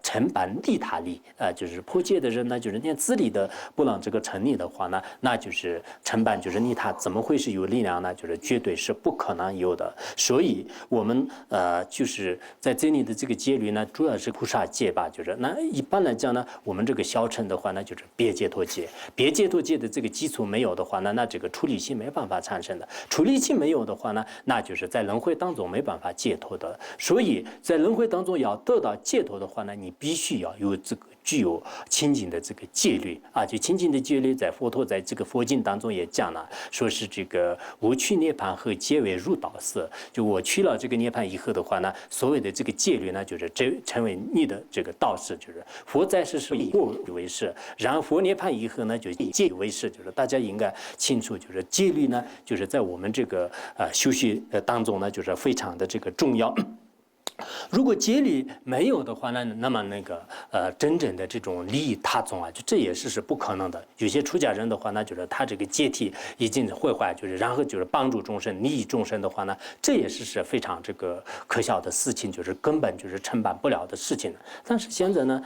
成办利他利，就是破戒的人呢，就是连自利的不能这个成立的话呢，那就是成办就是利他，怎么会是有力量呢？就是绝对是不可能有的。所以我们就是在这里的这个戒律呢，主要是菩萨戒吧，就是那一般来讲呢，我们这个小乘的话呢，就是别解脱戒，别解脱戒的这个基础没有的话呢，那这个出离心没办法产生的，出离心没有的话呢，那就是在轮回当中没办法解脱的。所以在轮回当中要得到解脱的话呢，你必须要有这个具有清净的这个戒律就清净的戒律，在佛陀在这个佛经当中也讲了，说是这个我去涅槃后皆为入道色，就我去了这个涅槃以后的话呢，所谓的这个戒律呢，就是成为你的这个道士，就是佛在世是以过为事，然后佛涅槃以后呢，就以戒为事，就是大家应该清楚，就是戒律呢，就是在我们这个修习当中呢，就是非常的这个重要。如果戒律没有的话呢，那么真正的这种利益他宗啊，就这也是不可能的。有些出家人的话呢，就是他这个阶梯已经毁坏，就是然后就是帮助众生、利益众生的话呢，这也是非常这个可笑的事情，就是根本就是承办不了的事情。但是现在呢，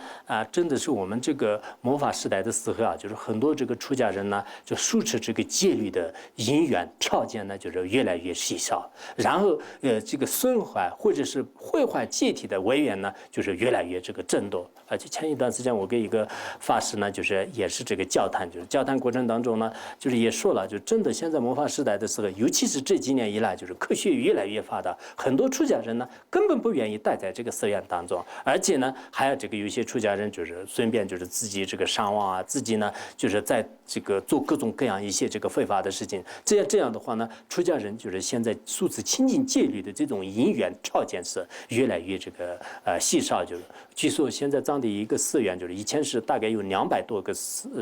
真的是我们这个末法时代的时候啊，就是很多这个出家人呢，就受持这个戒律的因缘条件呢，就是越来越稀少，然后这个损坏或者是毁坏戒体的为缘呢，就是越来越这个增多。而且前一段时间我跟一个法师呢，就是也是这个交谈，就是交谈过程当中呢，就是也说了，就真的现在末法时代的时候，尤其是这几年以来，就是科学越来越发达，很多出家人呢根本不愿意待在这个寺院当中，而且呢还有这个有些出家人就是顺便就是自己这个上网啊，自己呢就是在这个做各种各样一些这个非法的事情。这样的话呢，出家人就是现在受持清净戒律的这种因缘条件是越来越这个稀少。就是据说现在藏地一个寺院就是以前是大概有200多个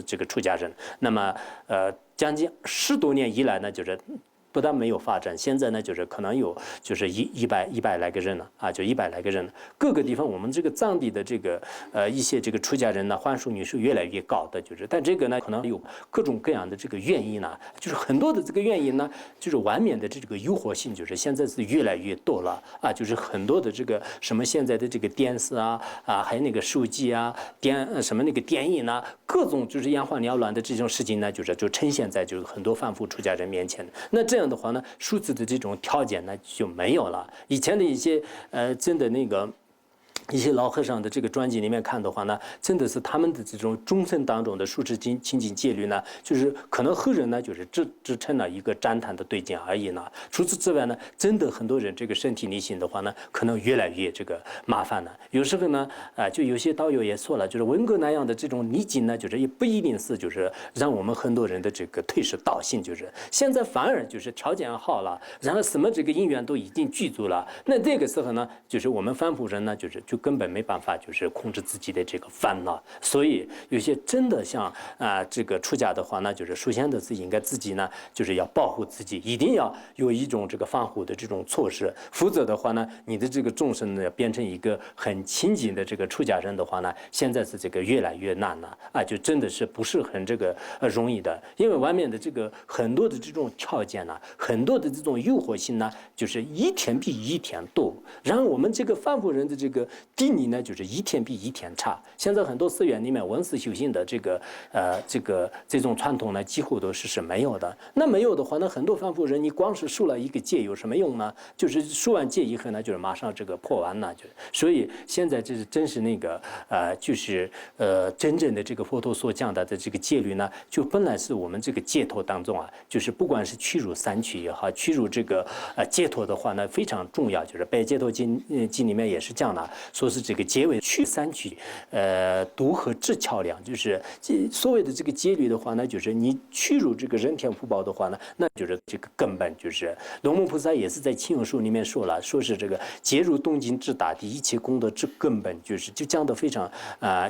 这个出家人，那么将近10多年以来呢，就是不但没有发展，现在呢就是可能有就是一百来个人了啊，就100来个人了。各个地方我们这个藏地的这个一些这个出家人呢，还俗女是越来越高的，就是但这个呢可能有各种各样的这个原因呢，就是很多的这个原因呢，就是外面的这个诱惑性就是现在是越来越多了啊，就是很多的这个什么现在的这个电视啊还有那个手机啊什么那个电影啊，各种就是眼花缭乱的这种事情呢，就呈现在就是很多凡夫出家人面前。那这样的话呢，数字的这种条件呢就没有了。以前的一些真的那个一些老和尚的这个专辑里面看的话呢，真的是他们的这种终身当中的受持清净戒律呢，就是可能后人呢就是只成了一个赞叹的对象而已呢。除此之外呢，真的很多人这个身体力行的话呢，可能越来越这个麻烦了。有时候呢，就有些道友也说了，就是文革那样的这种逆境呢，就是也不一定是就是让我们很多人的这个退失道心，就是现在反而就是条件好了，然后什么这个因缘都已经具足了，那这个时候呢，就是我们凡夫人呢，就根本没办法就是控制自己的这个烦恼。所以有些真的像这个出家的话呢，就是首先的是应该自己呢，就是要保护自己，一定要有一种这个防护的这种措施，否则的话呢，你的这个众生呢变成一个很清净的这个出家人的话呢，现在是这个越来越难了啊，就真的是不是很这个容易的，因为外面的这个很多的这种条件呢，很多的这种诱惑性呢，就是一天比一天多，然后我们这个凡夫人的这个定力呢，就是一天比一天差。现在很多寺院里面文思修行的这种传统呢，几乎都是没有的。那没有的话，那很多凡夫人，你光是受了一个戒有什么用呢？就是受完戒以后呢，就是马上这个破完了。所以现在这是真是那个就是真正的这个佛陀所讲的这个戒律呢，就本来是我们这个解脱当中啊，就是不管是驱入三趣也好，驱入这个解脱的话呢，非常重要。就是《百解脱经》里面也是讲了，说是这个戒为驱三趣，独和智桥梁。就是所谓的这个戒律的话呢，就是你驱入这个人天福报的话呢，那就是这个根本。就是龙母菩萨也是在《清净书》里面说了，说是这个戒入东经之大地，一切功德之根本，就讲得非常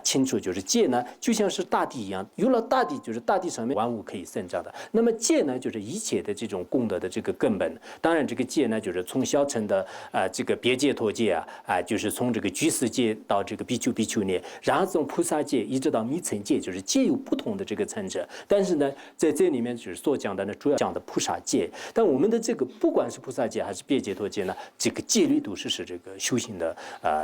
清楚。就是戒呢，就像是大地一样，有了大地，就是大地上面万物可以生长的。那么戒呢，就是一切的这种功德的这个根本。当然，这个戒呢，就是从小乘的这个别解脱戒就是从这个居士戒到这个比丘比丘尼，然后从菩萨戒一直到密乘戒，就是戒有不同的这个层次。但是呢，在这里面就是所讲的呢，主要讲的菩萨戒。但我们的这个不管是菩萨戒还是别解脱戒呢，这个戒律都是这个修行的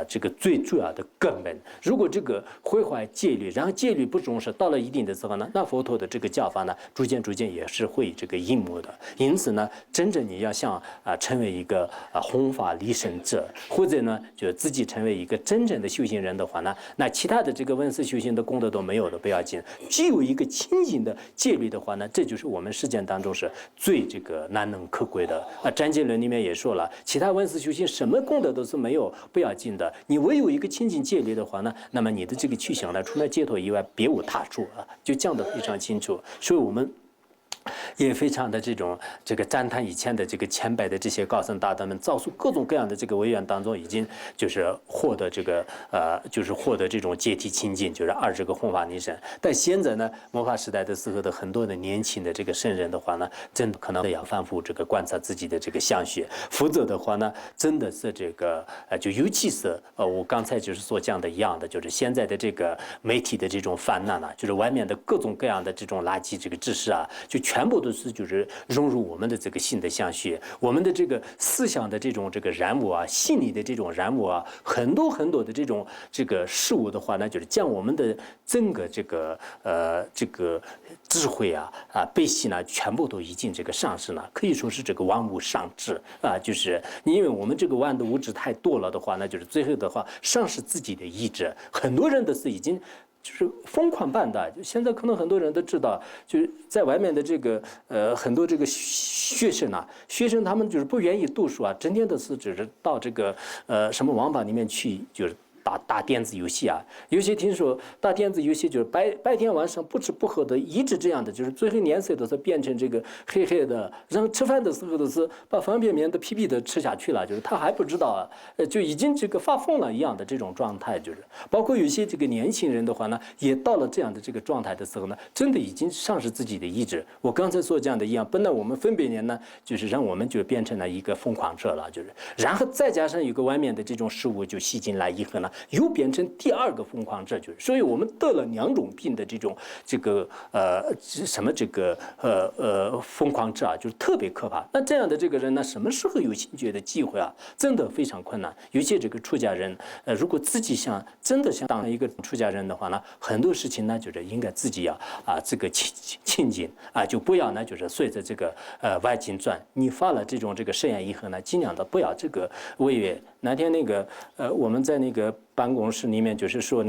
这个最主要的根本。如果这个毁坏戒律，然后戒律不重视，到了一定的时候呢，那佛陀的这个教法呢，逐渐也是会这个隐没的。因此呢，真正你要想成为一个弘法利生者，或者呢，就自己成为一个真正的修行人的话呢，那其他的这个文思修行的功德都没有的不要紧，只有一个清净的戒律的话呢，这就是我们实践当中是最这个难能可贵的。占戒论里面也说了，其他文思修行什么功德都是没有不要紧的，你唯有一个清净戒律的话呢，那么你的这个去向呢，除了解脱以外别无他处就讲得非常清楚。所以我们也非常的这个赞叹以前的这个前辈的这些高僧大德们造出各种各样的这个违愿当中，已经就是获得就是获得这种阶梯清净，就是20个弘法利生。但现在呢，末法时代的时候的很多的年轻的这个圣人的话呢，真的可能要反复这个观察自己的这个相续，否则的话呢，真的是这个就尤其是我刚才就是所讲的一样的，就是现在的这个媒体的这种泛滥啊，就是外面的各种各样的这种垃圾这个知识啊，就全部都是就是融入我们的这个新的相续，我们的这个思想的这种这个染污啊，心理的这种染污啊，很多很多的这个事物的话呢，就是将我们的整个这个智慧悲喜呢，全部都已经这个丧失了，可以说是这个万物丧志啊，就是因为我们这个万的物质太多了的话呢，就是最后的话丧失自己的意志，很多人的是已经。就是疯狂办的，就现在可能很多人都知道，就是在外面的这个很多这个学生他们就是不愿意读书啊，整天的是只是到这个什么网吧里面去，就是打电子游戏啊。有些听说打电子游戏就是白天晚上不吃不喝的，一直这样的，就是最后年岁都是变成这个黑黑的，然后吃饭的时候都是把方便面的屁屁的吃下去了，就是他还不知道啊，就已经这个发疯了一样的这种状态，就是包括有些这个年轻人的话呢，也到了这样的这个状态的时候呢，真的已经丧失自己的意志。我刚才所讲的一样，本来我们分别年呢，就是让我们就变成了一个疯狂者了，就是然后再加上一个外面的这种食物就吸进来以后呢。又变成第2个疯狂者，就是，所以我们得了2种病的这个疯狂者啊，就是特别可怕。那这样的这个人呢，什么时候有醒觉的机会啊？真的非常困难。尤其这个出家人，如果自己真的想当一个出家人的话呢，很多事情呢，就是应该自己这个清净啊，就不要呢，就是随着这个外境转。你发了这个誓言以后呢，尽量的不要这个违约。那天我们在那个办公室里面，就是说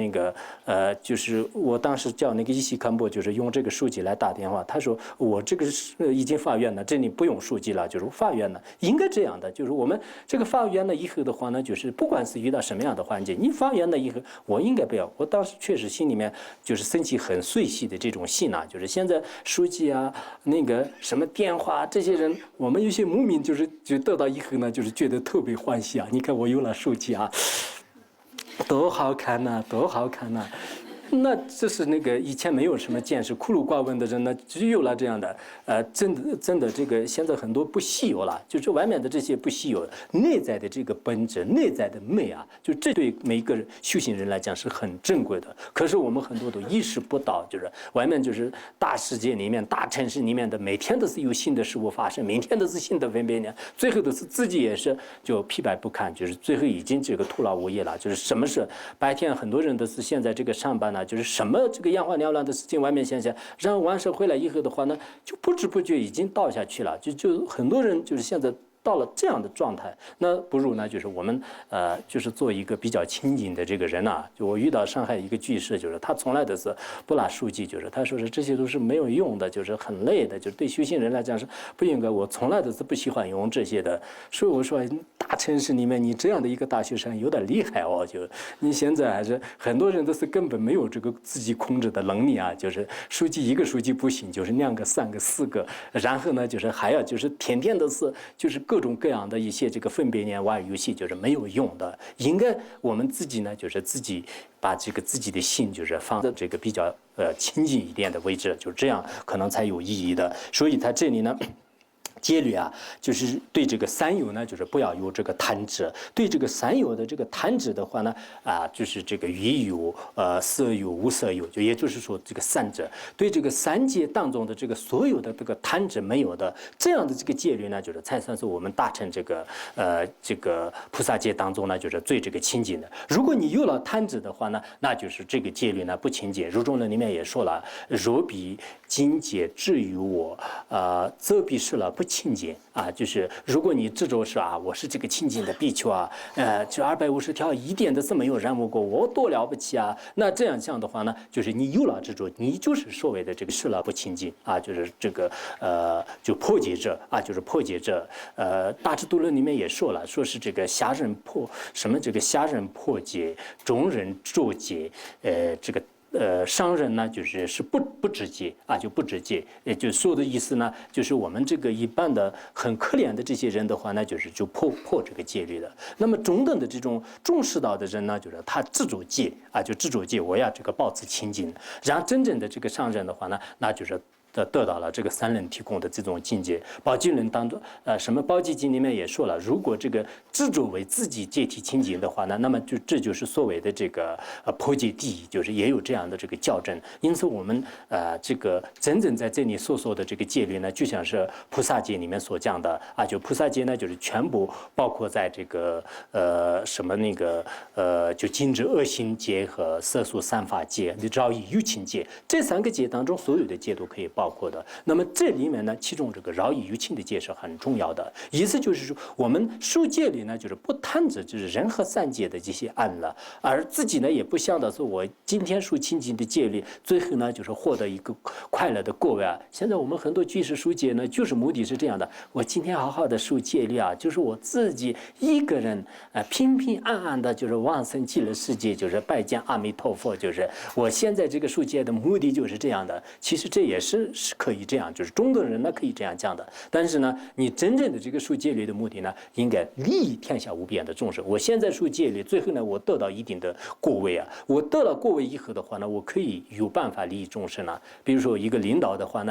就是我当时叫那个伊西堪波，就是用这个书记来打电话，他说我这个已经发愿了，这里不用书记了，就是发愿了，应该这样的，就是我们这个发愿了以后的话呢，就是不管是遇到什么样的环境，你发愿了以后，我应该不要。我当时确实心里面就是生起很碎细的这种心啊，就是现在书记啊，那个什么电话这些人，我们有些牧民就得到以后呢，就是觉得特别欢喜啊，你看我有了书记啊。多好看呐，多好看呐！那这是以前没有什么见识、孤陋寡闻的人呢，只有了这样的，真的这个现在很多不稀有了，就是外面的这些不稀有，内在的这个本质、内在的美啊，就这对每一个修行人来讲是很珍贵的。可是我们很多都意识不到，就是外面就是大世界里面、大城市里面的，每天都是有新的事物发生，明天都是新的分别念，最后都是自己也是就疲惫不堪，就是最后已经这个徒劳无益了。就是什么事白天很多人都是现在这个上班呢。就是什么这个眼花缭乱的事情外面现象，然后完事回来以后的话呢，就不知不觉已经倒下去了，就很多人就是现在。到了这样的状态，那不如呢，就是我们就是做一个比较清净的这个人啊。就我遇到上海一个居士，就是他从来都是不拿书记，就是他说是这些都是没有用的，就是很累的，就是对修行人来讲是不应该。我从来都是不喜欢用这些的，所以我说大城市里面你这样的一个大学生有点厉害哦，就你现在还是很多人都是根本没有这个自己控制的能力啊，就是书记一个书记不行，就是2个、3个、4个，然后呢就是还要就是天天都是就是各种各样的一些这个分别念玩游戏，就是没有用的。应该我们自己呢，就是自己把这个自己的心就是放在这个比较亲近一点的位置，就这样可能才有意义的。所以他这里呢。戒律啊，就是对这个三有呢，就是不要有这个贪执。对这个三有的这个贪执的话呢，就是这个语有、色有、无色有，就也就是说这个三者。对这个三界当中的这个所有的这个贪执没有的这样的这个戒律呢，就是才算是我们大乘这个菩萨戒当中呢，就是最这个清净的。如果你有了贪执的话呢，那就是这个戒律呢不清净。如中论里面也说了，若彼境界至于我，则彼是了不清净啊，就是如果你执着是我是这个清净的比丘啊，这250条一点都是没有染污过，我多了不起啊！那这样的话呢，就是你有了执着，你就是所谓的这个是了不清净啊，就是这个就破解者啊，就是破解者。大智度论里面也说了，说是这个瞎人破什么这个瞎人破解，中人作解，这个。商人呢，是不直接啊，就不直接，也就说的意思呢，就是我们这个一般的很可怜的这些人的话呢，就破这个戒律了。那么中等的这种重视道的人呢，就是他自主戒啊，就自主戒，我要这个保持清净。然后真正的这个商人的话呢，那就是得到了这个三人提供的这种境界。宝积论当中，什么宝积经里面也说了，如果这个自主为自己戒体清净的话呢，那么这就是所谓的这个破戒第一，就是也有这样的这个校正。因此我们这个真正在这里所说的这个戒律呢，就像是菩萨戒里面所讲的啊，就菩萨戒呢，就是全部包括在这个什么那个就禁止恶行戒和色素三法戒、饶益有情戒这三个戒当中，所有的戒都可以包括的。那么这里面呢，其中这个饶益有情的戒是很重要的。意思就是说，我们受戒里呢，就是不贪着就是人和三界的这些案了，而自己呢也不想到说我今天受清净的戒律，最后呢就是获得一个快乐的果位啊。现在我们很多居士受戒呢，就是目的是这样的：我今天好好的受戒律啊，就是我自己一个人平平安安的，就是往生极乐世界，就是拜见阿弥陀佛，就是我现在这个受戒的目的就是这样的。其实这也是可以这样，就是中等人呢可以这样讲的。但是呢，你真正的这个受戒律的目的呢，应该利益天下无边的众生。我现在受戒律，最后呢，我得到一定的果位啊。我得到果位以后的话呢，我可以有办法利益众生啊。比如说一个领导的话，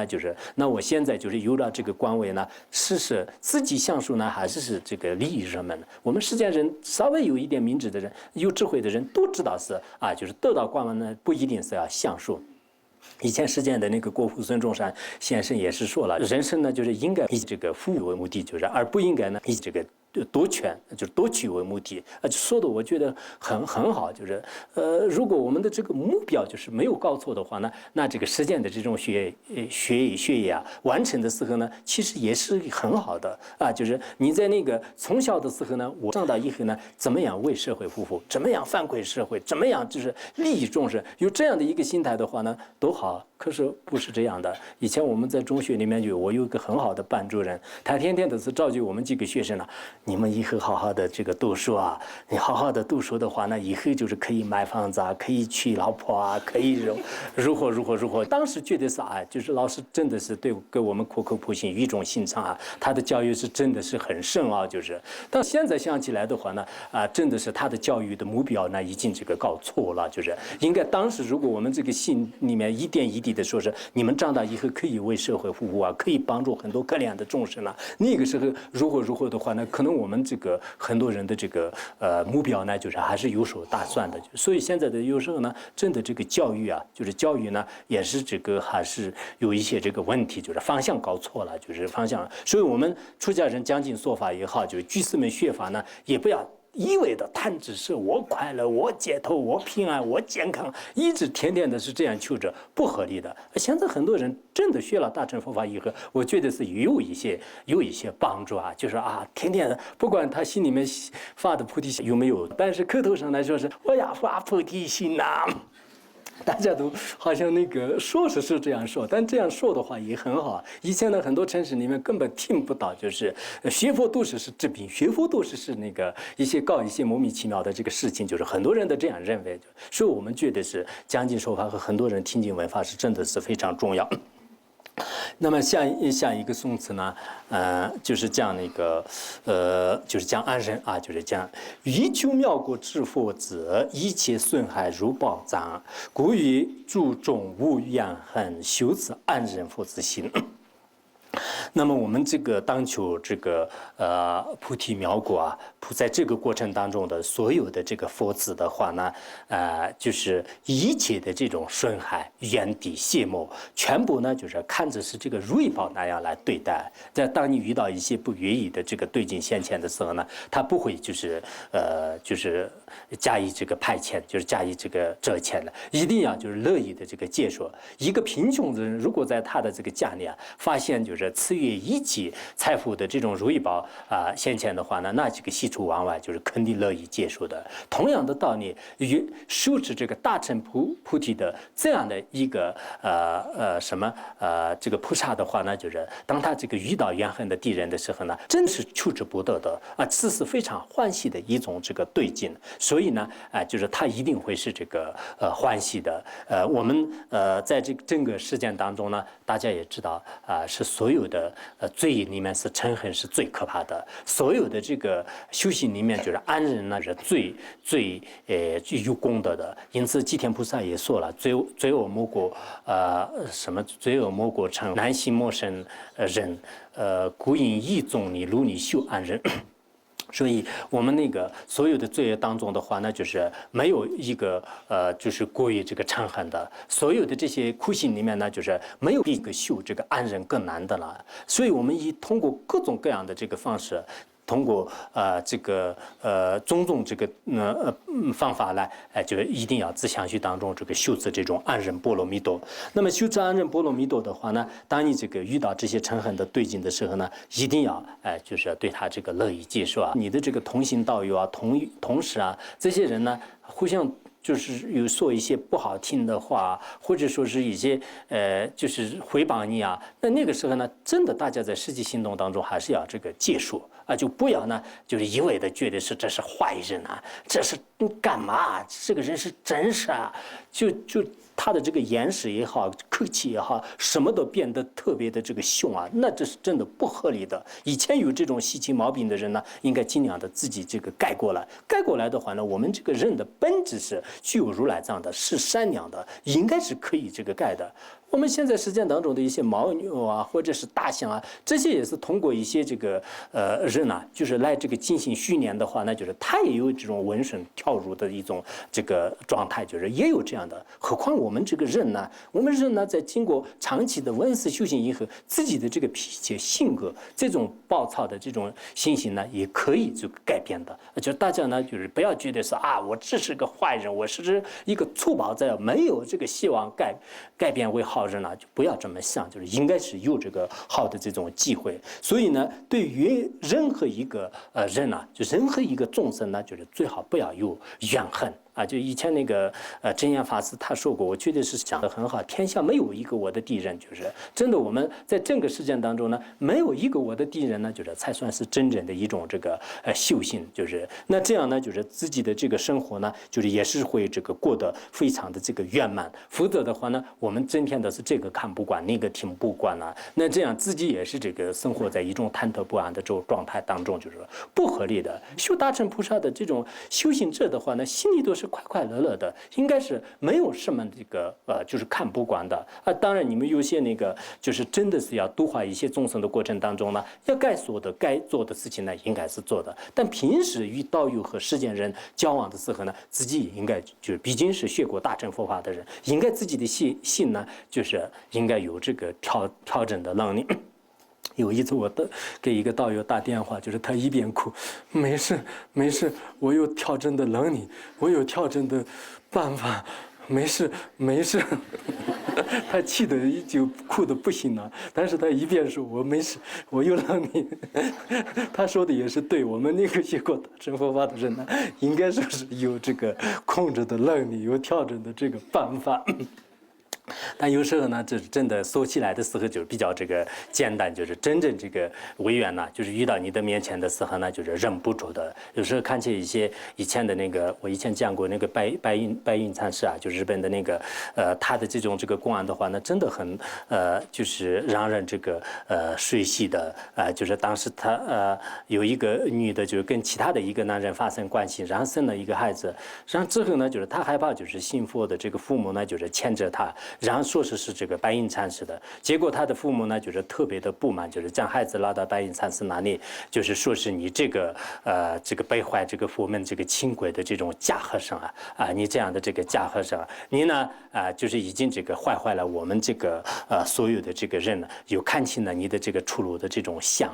那我现在就是有了这个官位呢，是自己享受呢，还是这个利益人们呢？我们世间人稍微有一点明智的人、有智慧的人都知道是啊，就是得到官位呢，不一定是要享受。以前实践的那个国父孙中山先生也是说了，人生呢就是应该以这个富裕为目的，就是而不应该呢以这个夺权就是夺取为目的。说的我觉得很好，就是如果我们的这个目标就是没有搞错的话呢，那这个实践的这种学业啊，完成的时候呢，其实也是很好的啊。就是你在那个从小的时候呢，我长大以后呢，怎么样为社会服务，怎么样反馈社会，怎么样就是利益众生，有这样的一个心态的话呢，都好。可是不是这样的。以前我们在中学里面我有一个很好的班主任，他天天都是召集我们几个学生呢，你们以后好好的这个读书啊，你好好的读书的话呢，以后就是可以买房子啊，可以娶老婆啊，可以如何。当时觉得是啊，就是老师真的是给我们苦口婆心、语重心长啊，他的教育是真的是很深奥，就是。但现在想起来的话呢，真的是他的教育的目标呢已经这个搞错了，就是应该当时如果我们这个心里面一点一滴的说是你们长大以后可以为社会服务啊，可以帮助很多可怜的众生啊，那个时候如何的话呢，可能我们这个很多人的这个目标呢，就是还是有所打算的。所以现在的有时候呢，真的这个教育啊，就是教育呢也是这个还是有一些这个问题，就是方向搞错了，就是方向。所以我们出家人讲经说法也好，就是居士们学法呢，也不要一味的贪只是我快乐、我解脱、我平安、我健康，一直天天的是这样求着，不合理的。现在很多人真的学了大乘佛法以后，我觉得是有一些帮助啊，就是啊，天天的不管他心里面发的菩提心有没有，但是口头上来说是我要发菩提心呐。大家都好像那个说是这样说，但这样说的话也很好。以前的很多城市里面根本听不到，就是学佛都是治病，学佛都是那个搞一些莫名其妙的这个事情，就是很多人都这样认为。所以我们觉得是讲经说法和很多人听经闻法是真的是非常重要。那么像一个宋词呢，就是讲那个就是讲安忍啊，就是讲欲求妙果之佛子，一切损害如宝藏，故于注重无怨恨，修此安忍佛子心。那么我们这个当求这个菩提妙果啊，在这个过程当中的所有的这个佛子的话呢，就是一切的这种损害、怨敌、邪魔，全部呢就是看着是这个如意宝那样来对待。在当你遇到一些不愿意的这个对境现前的时候呢，他不会就是加以这个派遣，就是加以这个折遣的，一定要就是乐意的这个接受。一个贫穷的人，如果在他的这个家里啊，发现就是赐予一己财富的这种如意宝先前的话呢，那这个西出往外就是肯定乐意接受的。同样的道理，与修持这个大乘菩提的这样的一个这个菩萨的话呢，就是当他这个遇到怨恨的敌人的时候呢，真是求之不得的这是非常欢喜的一种这个对境。所以呢，就是他一定会是这个欢喜的。我们在这个整个事件当中呢，大家也知道是所有的罪里面是嗔恨是最可怕的，所有的这个修行里面就是安忍呢是最有功德的。因此吉田菩萨也说了，罪恶莫过罪恶莫过嗔，难行莫生忍，故应益众你如你修安忍。所以我们那个所有的罪业当中的话呢，就是没有一个就是过于这个嗔恨的。所有的这些苦行里面呢，就是没有比一个修这个安忍更难的了。所以我们通过各种各样的这个方式。通过这个种种这个方法来，就一定要自相续当中这个修持这种安忍波罗蜜多。那么修持安忍波罗蜜多的话呢，当你这个遇到这些嗔恨的对境的时候呢，一定要就是对他这个乐意接受你的这个同行道友同时这些人呢互相。就是有说一些不好听的话，或者说是一些就是诽谤你那个时候呢，真的大家在实际行动当中还是要这个戒束就不要呢，就是一味的觉得这是坏人这是干嘛？这个人是真是就他的这个言辞也好，口气也好，什么都变得特别的这个凶那这是真的不合理的。以前有这种习气毛病的人呢，应该尽量的自己这个改过来。改过来的话呢，我们这个人的本质是具有如来藏的，是善良的，应该是可以这个改的。我们现在实践当中的一些牦牛或者是大象这些也是通过一些这个人就是来这个进行训练的话，那就是他也有这种闻声跳入的一种这个状态，就是也有这样的。何况我们这个人呢，在经过长期的闻思修行以后，自己的这个脾气性格这种暴躁的这种心性呢，也可以就改变的。就大家呢，就是不要觉得是我这是个坏人，我是一个粗暴者，没有这个希望改变为好人就不要这么想，就是应该是有这个好的这种机会。所以呢，对于任何一个人就任何一个众生就是最好不要有怨恨。就以前那个真言法师他说过，我觉得是讲得很好。天下没有一个我的敌人，就是真的。我们在整个事件当中呢，没有一个我的敌人呢，就是才算是真正的一种这个修行。就是那这样呢，就是自己的这个生活呢，就是也是会这个过得非常的这个圆满。否则的话呢，我们整天都是这个看不惯，那个听不惯那这样自己也是这个生活在一种忐忑不安的这种状态当中，就是不合理的。修大乘菩萨的这种修行者的话呢，心里都是快快乐乐的，应该是没有什么这个就是看不惯的当然，你们有些那个就是真的是要度化一些众生的过程当中呢，要该做的事情呢，应该是做的。但平时与道友和世间人交往的时候呢，自己也应该就是毕竟是学过大乘佛法的人，应该自己的心呢，就是应该有这个调整的能力。有一次我给一个道友打电话，就是他一边哭，没事，我有调整的能力，我有调整的办法，没事。他气得就哭得不行了，但是他一边说我没事，我有能力。他说的也是对，我们那个学过大乘佛法的人呢，应该说是有这个控制的能力，有调整的这个办法。但有时候呢，这真的说起来的时候就是比较这个简单，就是真正这个违缘就是遇到你的面前的时候呢，就是忍不住的。有时候看起一些以前的那个，我以前讲过那个白云禅师就是日本的那个他的这种这个公案的话呢，真的很就是让人这个水洗的就是当时他有一个女的，就是跟其他的一个男人发生关系，然后生了一个孩子，然后之后呢，就是他害怕就是信佛的这个父母呢，就是牵着他。然后说是这个白云禅师的，结果他的父母呢就是特别的不满，就是将孩子拉到白云禅师那里，就是说是你这个这个败坏这个佛门这个清规的这种假和尚你这样的这个假和尚，你呢就是已经这个坏了我们这个所有的这个人呢，有看清了你的这个出路的这种相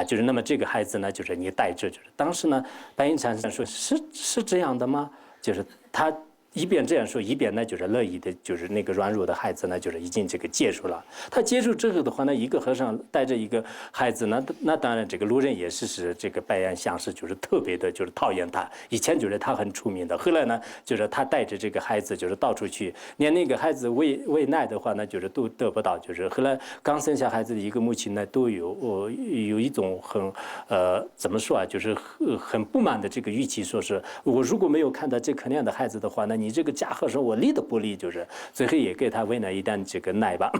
就是那么这个孩子呢，就是你带着，就是当时呢白云禅师说是这样的吗？就是他一边这样说，一边呢就是乐意的，就是那个软弱的孩子呢，就是已经这个接受了。他接受之后的话呢，一个和尚带着一个孩子呢，那当然这个路人也是这个白眼相视，就是特别的，就是讨厌他。以前就是他很出名的，后来呢，就是他带着这个孩子就是到处去，连那个孩子喂奶的话呢，就是都得不到。就是后来刚生下孩子的一个母亲呢，都有一种很怎么说啊，就是很不满的这个语气，说是我如果没有看到这可怜的孩子的话，那你这个家和尚我理都不理，就是最后也给他喂了一担这个奶吧。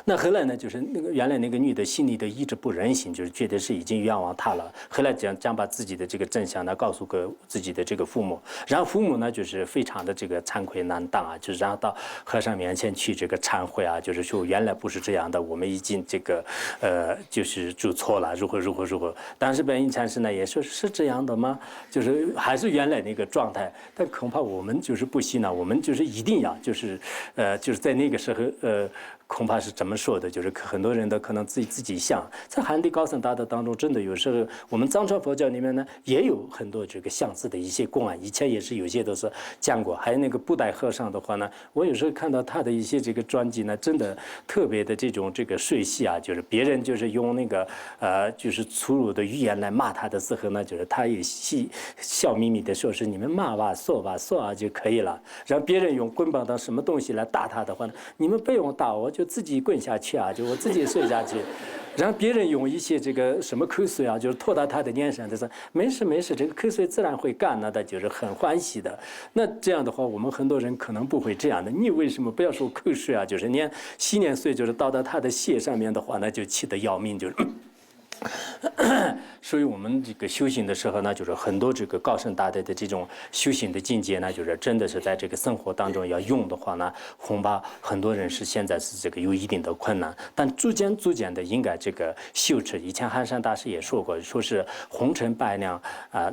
那后来呢，就是那个原来那个女的心里的一直不忍心，就是觉得是已经冤枉他了。后来将把自己的这个真相呢告诉给自己的这个父母，然后父母呢就是非常的这个惭愧难当啊，就是让到和尚面前去这个忏悔啊，就是说原来不是这样的，我们已经这个就是做错了，如何。当时本因禅师呢也说是这样的吗？就是还是原来那个状态，但恐怕我们就是不行了，我们就是一定要就是在那个时候恐怕是怎么说的？就是很多人的可能自己想，在寒地高僧大德当中，真的有时候我们藏传佛教里面呢，也有很多这个相似的一些公案，以前也是有些都是讲过。还有那个布袋和尚的话呢，我有时候看到他的一些这个传记呢，真的特别的这个水细啊，就是别人就是用那个就是粗鲁的语言来骂他的时候呢，就是他也笑眯眯的说是你们骂吧说啊就可以了。然后别人用棍棒当什么东西来打他的话呢，你们不用打我。就自己滚下去啊，就我自己睡下去，然后别人用一些这个什么口水啊，就是拖到他的脸上，他说没事，这个口水自然会干了的，就是很欢喜的。那这样的话，我们很多人可能不会这样的。你为什么不要说口水啊？就是连洗脸水，就是倒到他的血上面的话，那就气得要命，就是。所以我们这个修行的时候呢，就是很多这个高僧大德的这种修行的境界呢，就是真的是在这个生活当中要用的话呢，恐怕很多人是现在是这个有一定的困难，但逐渐的应该这个修持。以前寒山大师也说过，说是红尘百两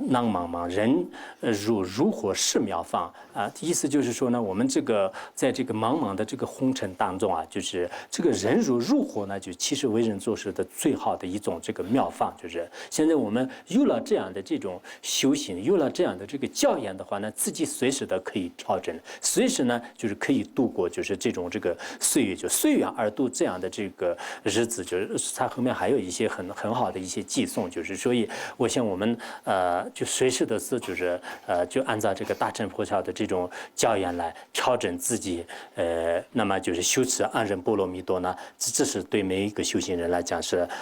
囊茫茫，人如火似妙方啊，意思就是说呢，我们这个在这个茫茫的这个红尘当中啊，就是这个人如火呢，就其实为人做事的最好的一种这个妙方，就是现在我们有了这样的这种修行，有了这样的这个教研的话呢，自己随时的可以调整，随时呢就是可以度过就是这个岁月，就随缘而度这样的这个日子，就是它后面还有一些很好的一些寄送，就是所以我想我们就随时的是就是就按照这个大乘佛教的这种教研来调整自己，那么就是修持安忍波罗蜜多呢，这是对每一个修行人来讲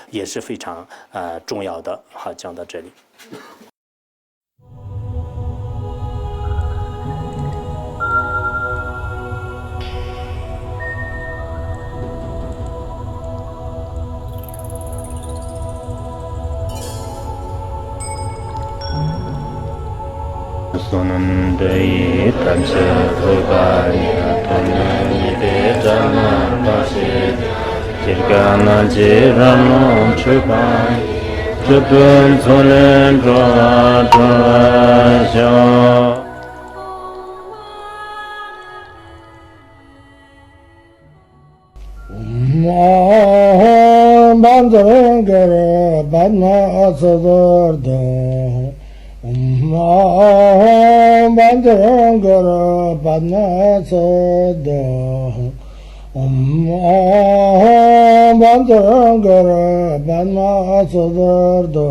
也是非常重要的。好，讲到这里。Sonam dei tamse bhaganya tonani de jana pasi jirgana jirano chupai chupun sonen droa droa sho Banzarangara Badna Asadardha Banzarangara Badna Asadardha Banzarangara Badna Asadardha